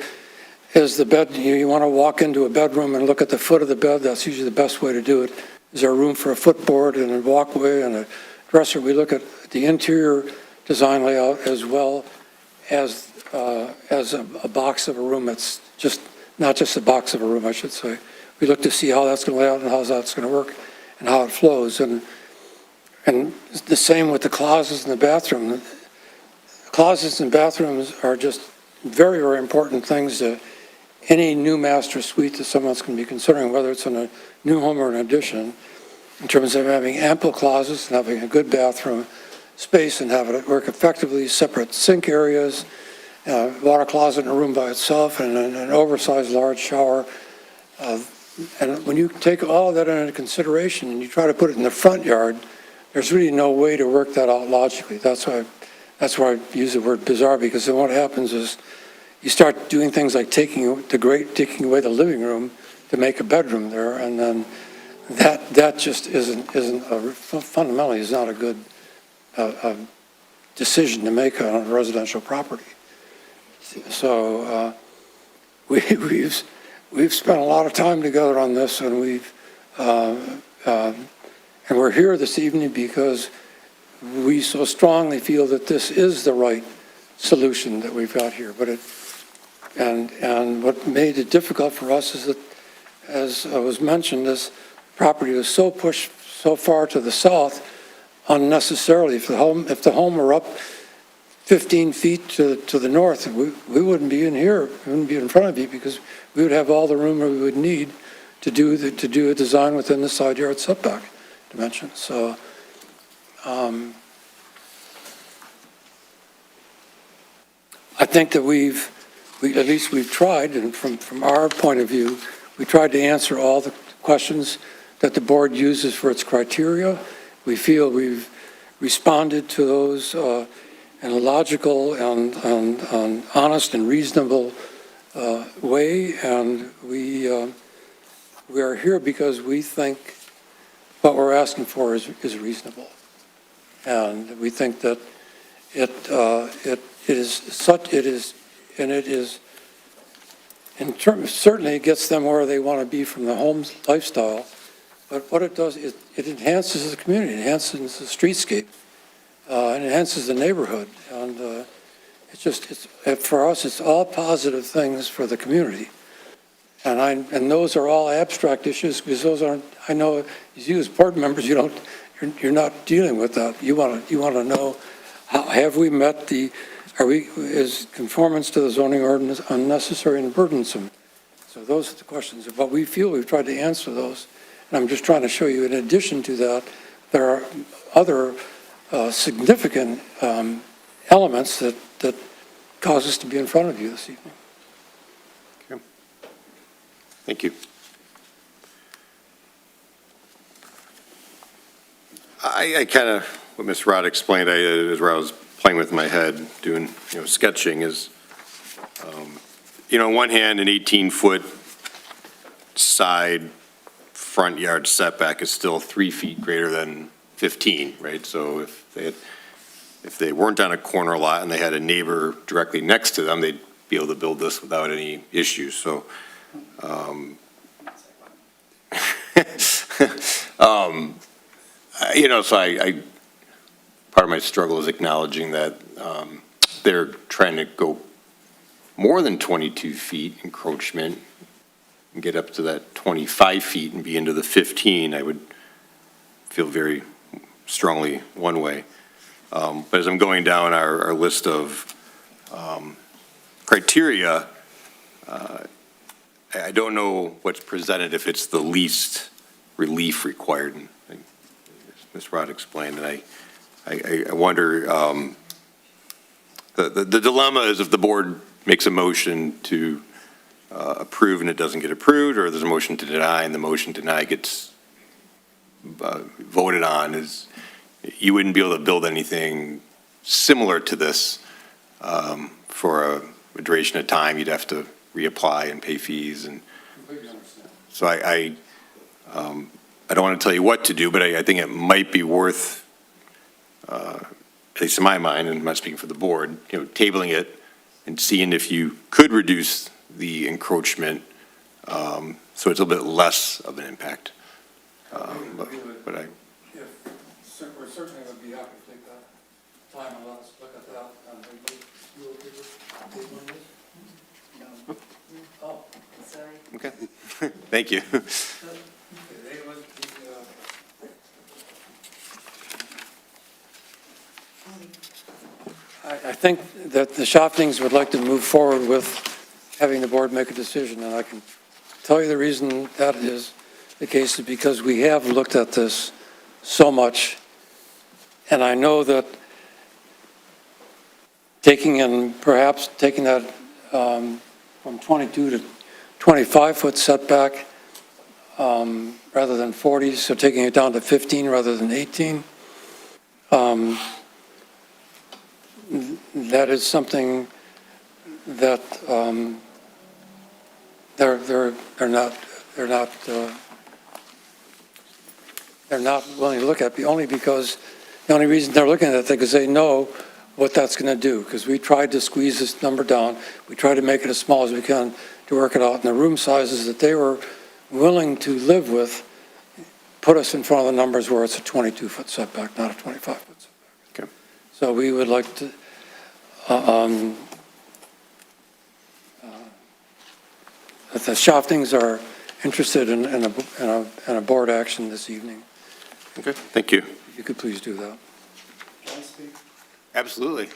is the bed? You want to walk into a bedroom and look at the foot of the bed. That's usually the best way to do it. Is there room for a footboard and a walkway and a dresser? We look at the interior design layout as well as a box of a room. It's not just a box of a room, I should say. We look to see how that's going to lay out and how that's going to work and how it flows. And And it's the same with the closets in the bathroom. Closets and bathrooms are just very, very important things to any new master suite that someone's going to be considering, whether it's in a new home or an addition, in terms of having ample closets and having a good bathroom space and having it work effectively, separate sink areas, water closet in a room by itself, and an oversized large shower. And when you take all of that into consideration and you try to put it in the front yard, there's really no way to work that out logically. That's why I use the word bizarre, because then what happens is you start doing things like taking away the living room to make a bedroom there, and then that just fundamentally is not a good decision to make on a residential property. So we've spent a lot of time together on this, and and we're here this evening because we so strongly feel that this is the right solution that we've got here. But and what made it difficult for us is that, as was mentioned, this property was so pushed so far to the south unnecessarily. If the home were up 15 feet to the north, we wouldn't be in here, we wouldn't be in front of you, because we would have all the room we would need to do a design within the side yard setback dimension. So I think that at least we've tried, and from our point of view, we tried to answer all the questions that the board uses for its criteria. We feel we've responded to those in a logical and honest and reasonable way, and we are here because we think what we're asking for is reasonable. And we think that it is, in terms, certainly it gets them where they want to be from the home lifestyle, but what it does is it enhances the community, it enhances the streetscape, and enhances the neighborhood. And for us, it's all positive things for the community. And those are all abstract issues, because those aren't, I know as you as board members, you're not dealing with that. You want to know, have we met is conformance to the zoning ordinance unnecessary and burdensome? So those are the questions. But we feel we've tried to answer those. And I'm just trying to show you, in addition to that, there are other significant elements that cause us to be in front of you this evening. Okay. Thank you. I kind of, what Ms. Rod explained, is where I was playing with my head, doing, sketching is, on one hand, an 18-foot side front yard setback is still 3 feet greater than 15, right? So if they weren't on a corner lot and they had a neighbor directly next to them, they'd be able to build this without any issues. So, so part of my struggle is acknowledging that they're trying to go more than 22 feet encroachment and get up to that 25 feet and be into the 15. I would feel very strongly one way. But as I'm going down our list of criteria, I don't know what's presented if it's the least relief required. As Ms. Rod explained, and I wonder, the dilemma is if the board makes a motion to approve and it doesn't get approved, or there's a motion to deny and the motion to deny gets voted on, is you wouldn't be able to build anything similar to this for a duration of time. You'd have to reapply and pay fees. And so I don't want to tell you what to do, but I think it might be worth, at least in my mind, and I'm not speaking for the board, tabling it and seeing if you could reduce the encroachment so it's a little bit less of an impact. But We're certainly would be happy to take that time and let's look at that. And you will agree with this? No. Oh. Sorry. Okay. Thank you. I think that the Shoptings would like to move forward with having the board make a decision, and I can tell you the reason that is the case is because we have looked at this so much, and I know that perhaps taking that from 22 to 25-foot setback rather than 40, so taking it down to 15 rather than 18, that is something that they're not willing to look at, only because the only reason they're looking at it, because they know what that's going to do, because we tried to squeeze this number down. We tried to make it as small as we can to work it out, and the room sizes that they were willing to live with put us in front of the numbers where it's a 22-foot setback, not a 25-foot setback. Okay. So we would like to, if the Shoftings are interested in a board action this evening, Okay, thank you. if you could please do that. Absolutely.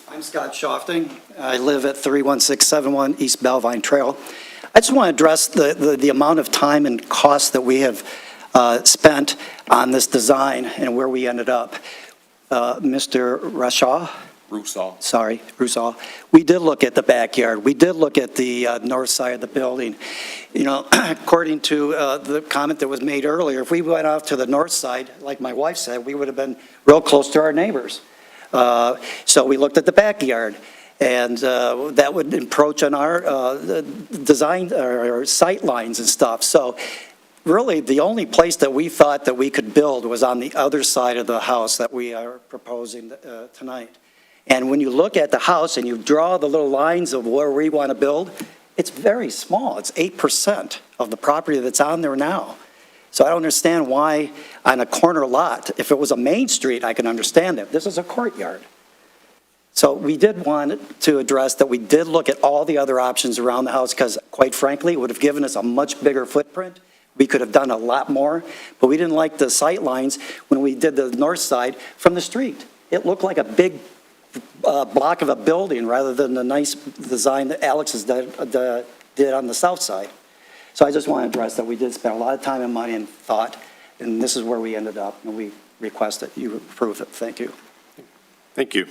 I'm Scott Shofting. I live at 31671 East Bellvine Trail. I just want to address the amount of time and cost that we have spent on this design and where we ended up. Mr. Rusall, we did look at the backyard. We did look at the north side of the building. You know, according to the comment that was made earlier, if we went out to the north side, like my wife said, we would have been real close to our neighbors. So we looked at the backyard, and that would encroach on our design or sight lines and stuff. So really, the only place that we thought that we could build was on the other side of the house that we are proposing tonight. And when you look at the house and you draw the little lines of where we want to build, it's very small. It's 8% of the property that's on there now. So I don't understand why on a corner lot, if it was a main street, I can understand it. This is a courtyard. So we did want to address that we did look at all the other options around the house because, quite frankly, it would have given us a much bigger footprint. We could have done a lot more, but we didn't like the sight lines when we did the north side from the street. It looked like a big block of a building rather than the nice design that Alex did on the south side. So I just want to address that we did spend a lot of time and money and thought, and this is where we ended up, and we request that you approve it. Thank you. Thank you.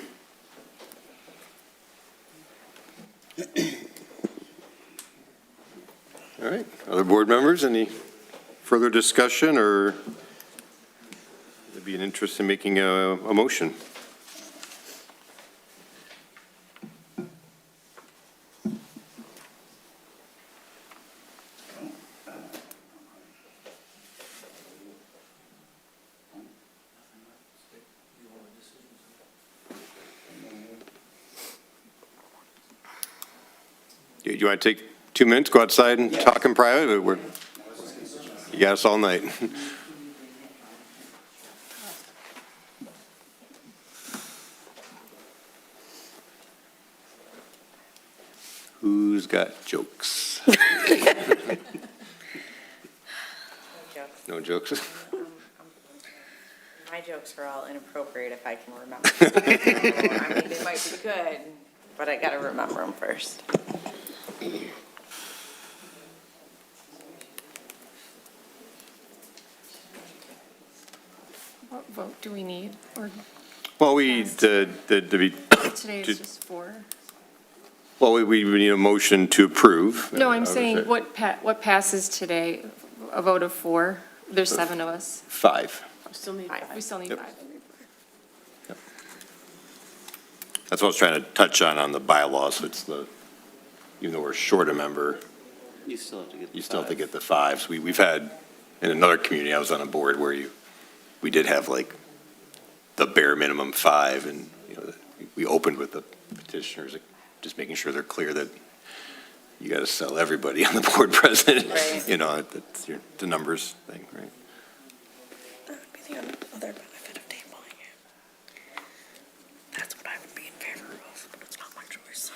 All right, other board members, any further discussion or there'd be an interest in making a motion? Do you want to take 2 minutes, go outside and talk in private? You got us all night. Who's got jokes? No jokes? My jokes are all inappropriate if I can remember. I mean, they might be good, but I gotta remember them first. What vote do we need? Or Well, today today is just 4? well, we need a motion to approve. No, I'm saying what passes today, a vote of 4? There's 7 of us. 5. We still need 5. We still need 5. That's what I was trying to touch on the bylaws. It's even though we're short a member, You still have to get you still have to get the 5s. We've had, in another community, I was on a board where we did have like the bare minimum 5, and, we opened with the petitioners, just making sure they're clear that you got to sell everybody on the board president. Right. That's the numbers thing, right? That would be the other benefit of tabling it. That's what I would be in favor of, but it's not my choice.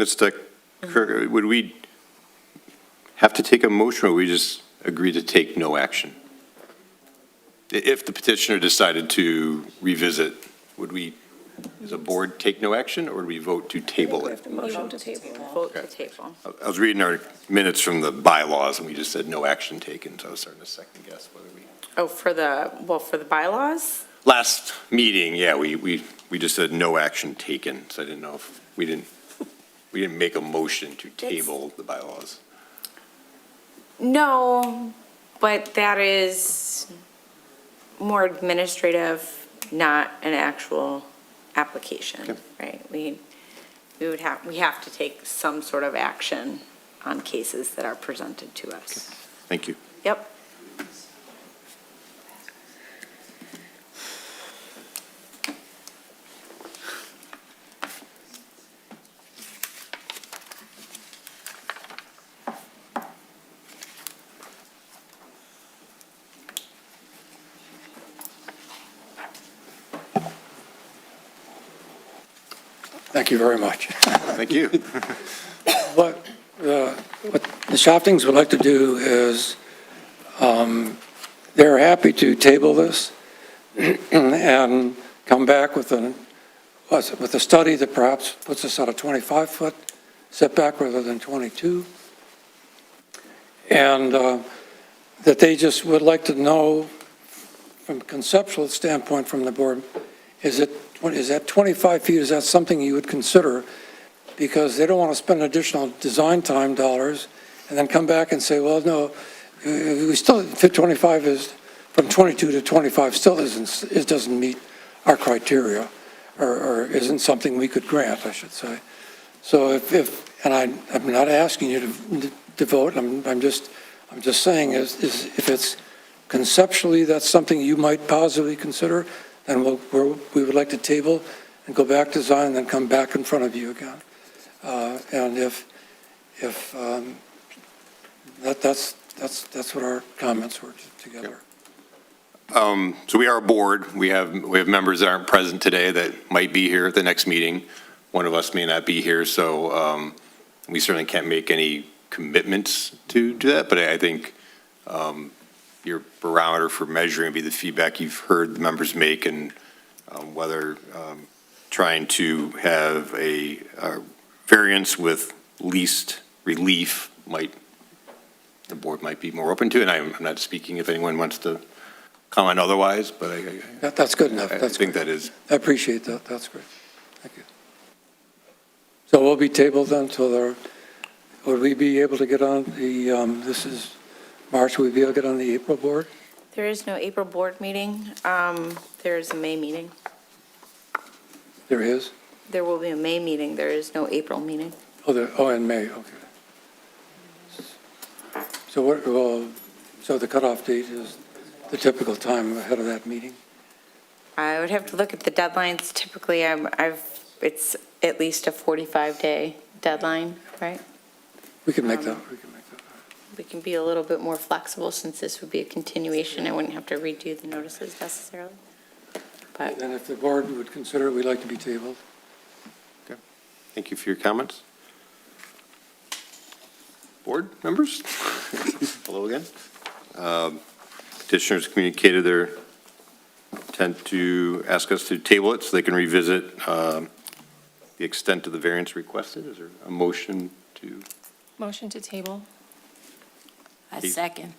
Mr. Kirk, would we have to take a motion, or we just agree to take no action? If the petitioner decided to revisit, would we, as a board, take no action, or would we vote to table it? Motion to table. Vote to table. I was reading our minutes from the bylaws, and we just said no action taken, so I was starting to second guess whether we. Oh, for the bylaws? Last meeting, yeah, we just said no action taken, so I didn't know if, we didn't make a motion to table the bylaws. No, but that is more administrative, not an actual application, Okay. right? We have to take some sort of action on cases that are presented to us. Thank you. Yep. Thank you very much. Thank you. What the Shoftings would like to do is, they're happy to table this and come back with a study that perhaps puts us at a 25-foot setback rather than 22. And that they just would like to know, from a conceptual standpoint from the board, is that 25 feet, is that something you would consider? Because they don't want to spend additional design time dollars and then come back and say, well, no, we still, 25 is, from 22 to 25 still it doesn't meet our criteria, or isn't something we could grant, I should say. So and I'm not asking you to vote, I'm just saying is if it's conceptually that's something you might possibly consider, then we would like to table and go back to design and then come back in front of you again. And if that's what our comments were together. So we are a board. We have members that aren't present today that might be here at the next meeting. One of us may not be here, so we certainly can't make any commitments to do that. But I think your barometer for measuring would be the feedback you've heard the members make, and whether trying to have a variance with least relief the board might be more open to. And I'm not speaking if anyone wants to comment otherwise, but That's good enough. I That's think great. that is. I appreciate that. That's great. Thank you. So we'll be tabled until would we be able to get on the, this is March, would we be able to get on the April board? There is no April board meeting. There is a May meeting. There is? There will be a May meeting. There is no April meeting. In May, okay. So the cutoff date is the typical time ahead of that meeting? I would have to look at the deadlines. Typically, it's at least a 45-day deadline, right? We can make that. We can be a little bit more flexible since this would be a continuation. I wouldn't have to redo the notices necessarily. But And if the board would consider it, we'd like to be tabled. Okay. Thank you for your comments. Board members? Hello again. Petitioners communicated their intent to ask us to table it so they can revisit the extent of the variance requested. Is there a motion to? Motion to table. I second.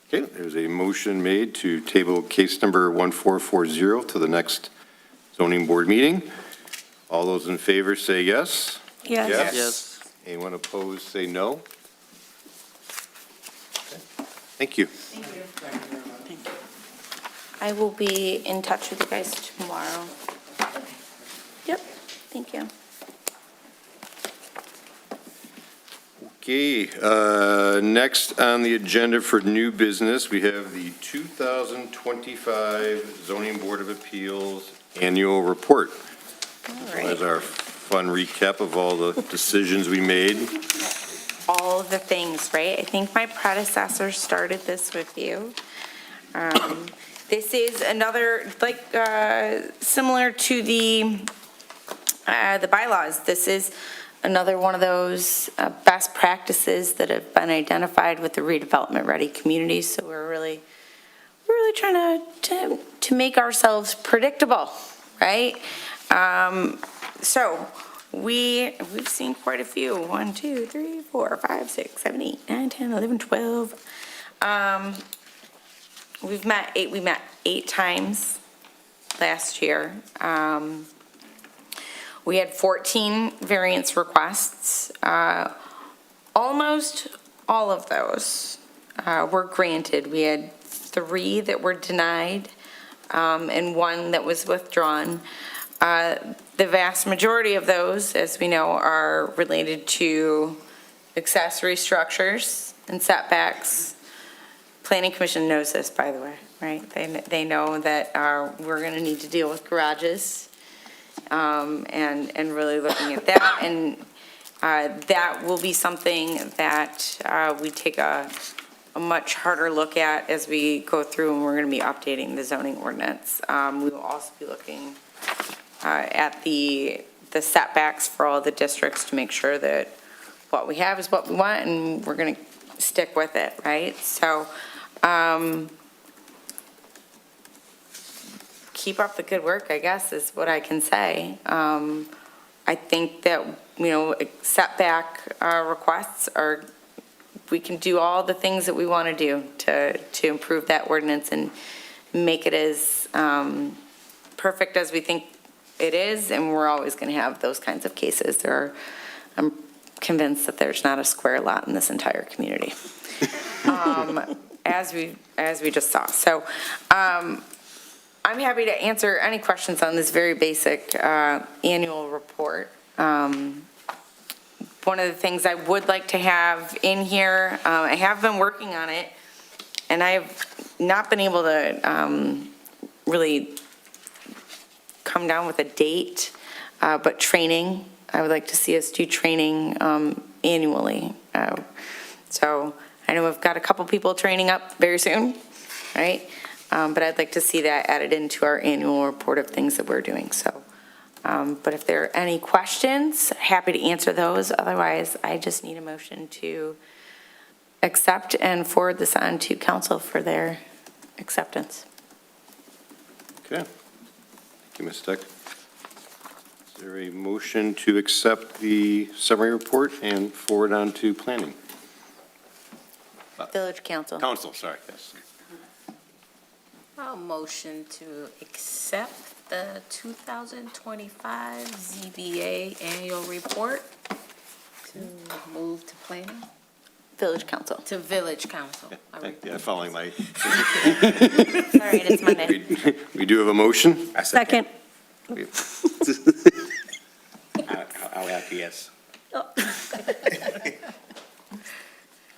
Okay, there's a motion made to table case number 1440 to the next zoning board meeting. All those in favor say yes. Yes. Yes. Anyone opposed, say no. Okay. Thank you. I will be in touch with you guys tomorrow. Yep, thank you. Okay, next on the agenda for new business, we have the 2025 Zoning Board of Appeals Annual Report. All That's right, our fun recap of all the decisions we made. all of the things, right? I think my predecessor started this with you. This is another, similar to the bylaws. This is another one of those best practices that have been identified with the redevelopment-ready communities, so we're really trying to make ourselves predictable, right? So we've seen quite a few. 1, 2, 3, 4, 5, 6, 7, 8, 9, 10, 11, 12. We met 8 times last year. We had 14 variance requests. Almost all of those were granted. We had 3 that were denied, and 1 that was withdrawn. The vast majority of those, as we know, are related to accessory structures and setbacks. Planning Commission knows this, by the way, right? They know that we're going to need to deal with garages, and really looking at that. And that will be something that we take a much harder look at as we go through, and we're going to be updating the zoning ordinance. We will also be looking at the setbacks for all the districts to make sure that what we have is what we want, and we're going to stick with it, right? So keep up the good work, I guess, is what I can say. I think that, setback requests are, we can do all the things that we want to do to improve that ordinance and make it as perfect as we think it is, and we're always going to have those kinds of cases. I'm convinced that there's not a square lot in this entire community, as we just saw. So I'm happy to answer any questions on this very basic annual report. One of the things I would like to have in here, I have been working on it, and I have not been able to really come down with a date, but training. I would like to see us do training annually. So I know we've got a couple people training up very soon, right? But I'd like to see that added into our annual report of things that we're doing. So, but if there are any questions, happy to answer those. Otherwise, I just need a motion to accept and forward this on to council for their acceptance. Okay. Thank you, Ms. Steck. Is there a motion to accept the summary report and forward on to planning? Village council. Council, sorry, yes. I'll motion to accept the 2025 ZBA Annual Report to move to planning, Village council. to Village Council. Yeah, following my, Sorry, it's Monday. we do have a motion. Second. I'll acquiesce.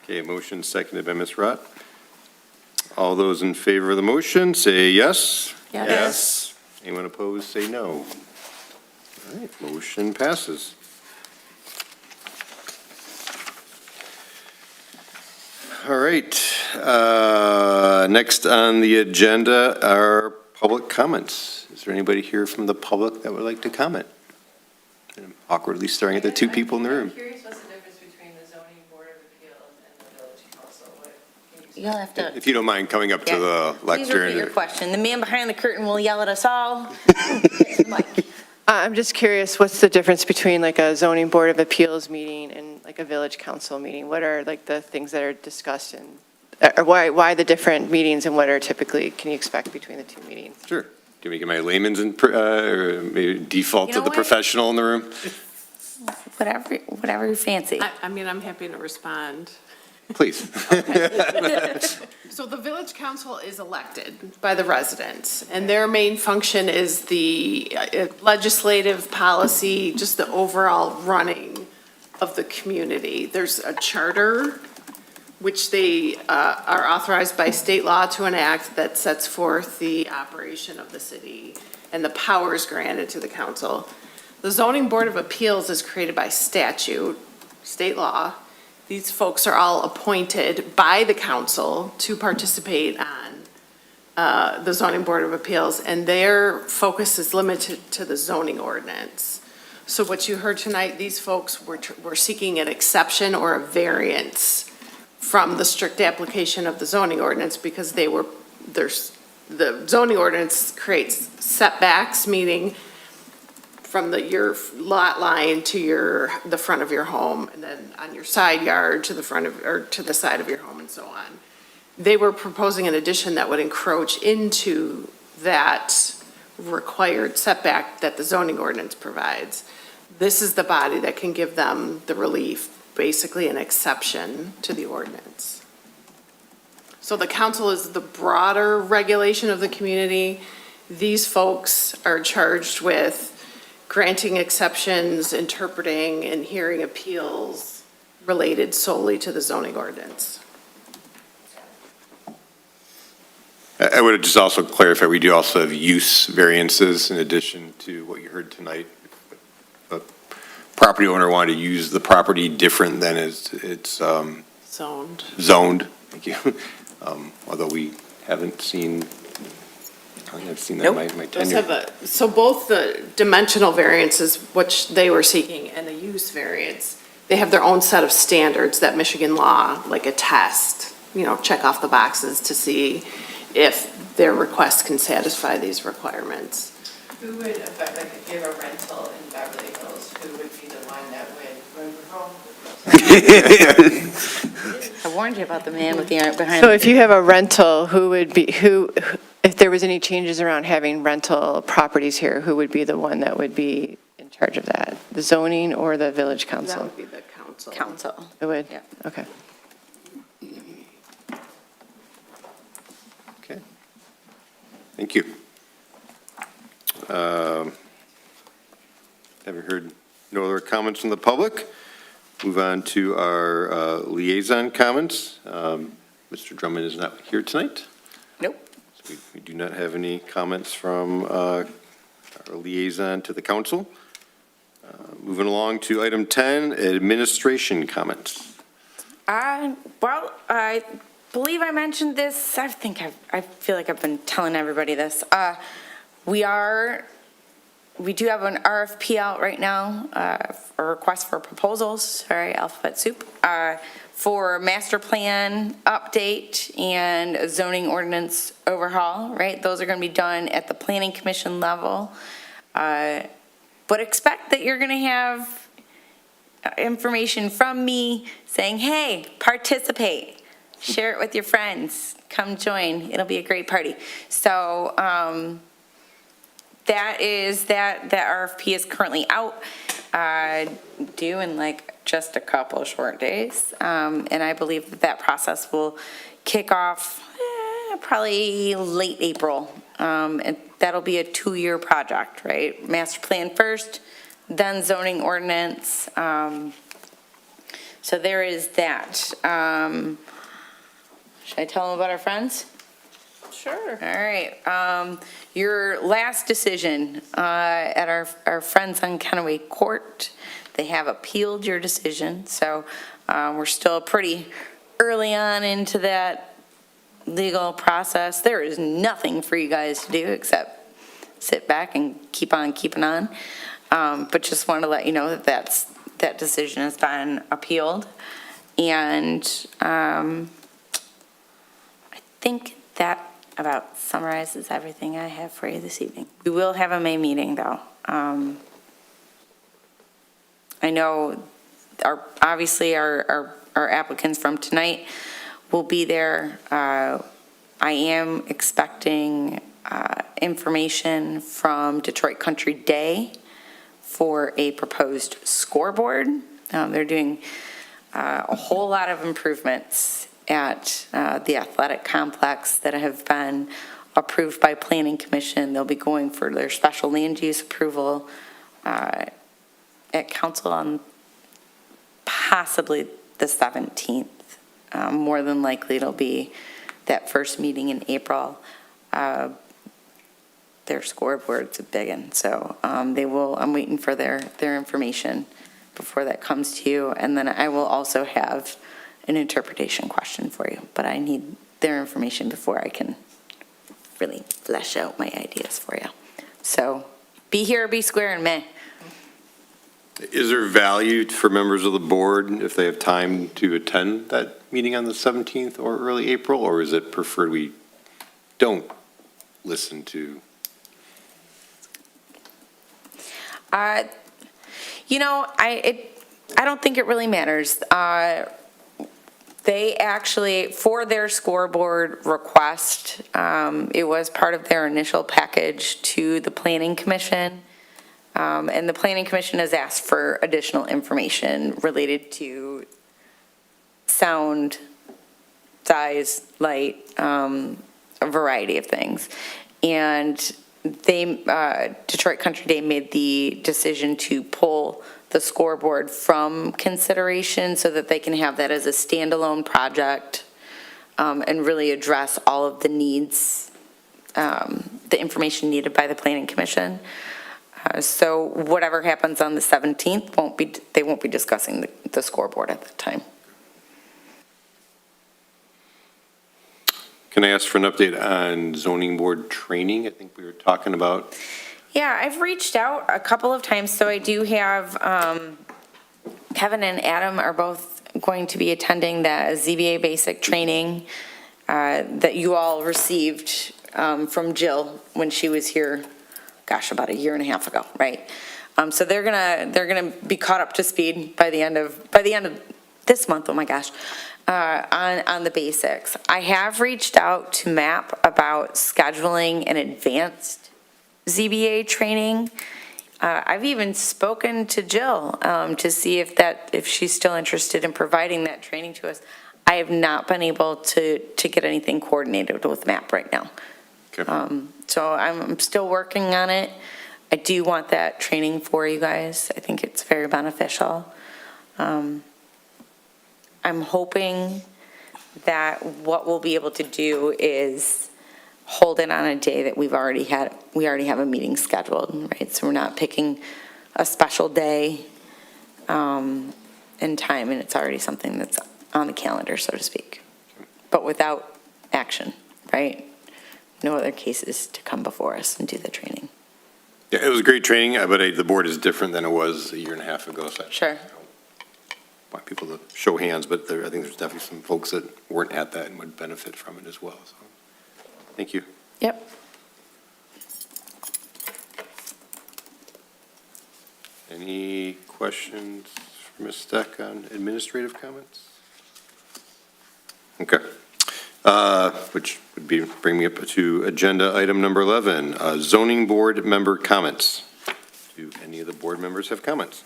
Okay, motion seconded by Ms. Rott. All those in favor of the motion, say yes. Yes. Anyone opposed, say no. All right, motion passes. All right, next on the agenda are public comments. Is there anybody here from the public that would like to comment? I'm awkwardly staring at the 2 people in the room. I'm curious what's the difference between the zoning board of appeals and the village council. You'll have to. If you don't mind coming up to the Please repeat your lectern. question. The man behind the curtain will yell at us all. I'm just curious, what's the difference between like a zoning board of appeals meeting and like a village council meeting? What are like the things that are discussed and, or why the different meetings and what are typically, can you expect between the 2 meetings? Sure. Can we get my layman's and or maybe default You to know the what? professional in the room? Whatever you fancy. I mean, I'm happy to respond. Please. So the village council is elected by the residents, and their main function is the legislative policy, just the overall running of the community. There's a charter, which they are authorized by state law to enact, that sets forth the operation of the city and the powers granted to the council. The zoning board of appeals is created by statute, state law. These folks are all appointed by the council to participate on the zoning board of appeals, and their focus is limited to the zoning ordinance. So what you heard tonight, these folks were seeking an exception or a variance from the strict application of the zoning ordinance because the zoning ordinance creates setbacks, meaning from your lot line to the front of your home, and then on your side yard to the front of, or to the side of your home, and so on. They were proposing an addition that would encroach into that required setback that the zoning ordinance provides. This is the body that can give them the relief, basically an exception to the ordinance. So the council is the broader regulation of the community. These folks are charged with granting exceptions, interpreting, and hearing appeals related solely to the zoning ordinance. I would just also clarify, we do also have use variances in addition to what you heard tonight. If a property owner wanted to use the property different than it's Zoned. Thank you. Although we haven't seen, I think I've seen that in my Those tenure. have so both the dimensional variances, which they were seeking, and the use variance, they have their own set of standards that Michigan law, like a test, check off the boxes to see if their request can satisfy these requirements. Who would, if you have a rental in Beverly Hills, who would be the one that would? I warned you about the man with the art behind. So if you have a rental, if there was any changes around having rental properties here, who would be the one that would be in charge of that? The zoning or the village That council? would be the council. Council. It would? Yeah. Okay. Okay. Thank you. Having heard no other comments from the public, move on to our liaison comments. Mr. Drummond is not here tonight. Nope. So we do not have any comments from our liaison to the council. Moving along to item 10, administration comments. Well, I believe I mentioned this. I feel like I've been telling everybody this. We do have an RFP out right now, a request for proposals, sorry, alphabet soup, for master plan update and a zoning ordinance overhaul, right? Those are going to be done at the planning commission level. But expect that you're going to have information from me saying, hey, participate, share it with your friends, come join, it'll be a great party. So that RFP is currently out, due in just a couple short days. And I believe that process will kick off probably late April. And that'll be a 2-year project, right? Master plan first, then zoning ordinance. So there is that. Should I tell them about our friends? Sure. All right. Your last decision at our friends on Kenaway Court, they have appealed your decision. So we're still pretty early on into that legal process. There is nothing for you guys to do except sit back and keep on keeping on. But just want to let you know that that decision has been appealed. And I think that about summarizes everything I have for you this evening. We will have a May meeting, though. I know obviously our applicants from tonight will be there. I am expecting information from Detroit Country Day for a proposed scoreboard. They're doing a whole lot of improvements at the athletic complex that have been approved by Planning Commission. They'll be going for their special land use approval at council on possibly the 17th. More than likely it'll be that first meeting in April. Their scoreboard's a big one, so I'm waiting for their information before that comes to you. And then I will also have an interpretation question for you, but I need their information before I can really flesh out my ideas for you. So be here, be square in May. Is there value for members of the board if they have time to attend that meeting on the 17th or early April, or is it preferred we don't listen to? I don't think it really matters. They actually, for their scoreboard request, it was part of their initial package to the Planning Commission. And the Planning Commission has asked for additional information related to sound, size, light, a variety of things. And Detroit Country Day made the decision to pull the scoreboard from consideration so that they can have that as a standalone project and really address all of the needs, the information needed by the Planning Commission. So whatever happens on the 17th they won't be discussing the scoreboard at that time. Can I ask for an update on zoning board training? I think we were talking about. Yeah, I've reached out a couple of times, so I do have, Kevin and Adam are both going to be attending the ZBA basic training that you all received from Jill when she was here, gosh, about a year and a half ago, right? So they're gonna be caught up to speed by the end of this month, oh my gosh, on the basics. I have reached out to MAP about scheduling an advanced ZBA training. I've even spoken to Jill to see if she's still interested in providing that training to us. I have not been able to get anything coordinated with MAP right now. Okay. So I'm still working on it. I do want that training for you guys. I think it's very beneficial. I'm hoping that what we'll be able to do is hold it on a day that we already have a meeting scheduled, right? So we're not picking a special day and time, and it's already something that's on the calendar, so to speak. But without action, right? No other cases to come before us and do the training. Yeah, it was great training, but the board is different than it was a year and a half ago. So Sure. I don't want people to show hands, but I think there's definitely some folks that weren't at that and would benefit from it as well. So, thank you. Yep. Any questions for Ms. Steck on administrative comments? Okay. Which would bring me up to agenda item number 11, zoning board member comments. Do any of the board members have comments?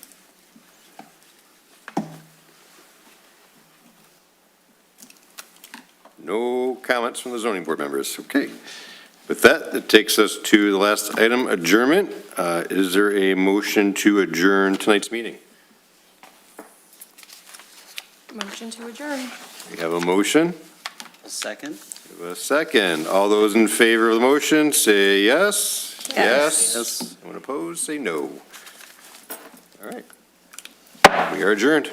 No comments from the zoning board members. Okay. With that, it takes us to the last item, adjournment. Is there a motion to adjourn tonight's meeting? Motion to adjourn. We have a motion. A second? We have a second. All those in favor of the motion, say yes. Yes. Yes. Anyone opposed, say no. All right. We are adjourned.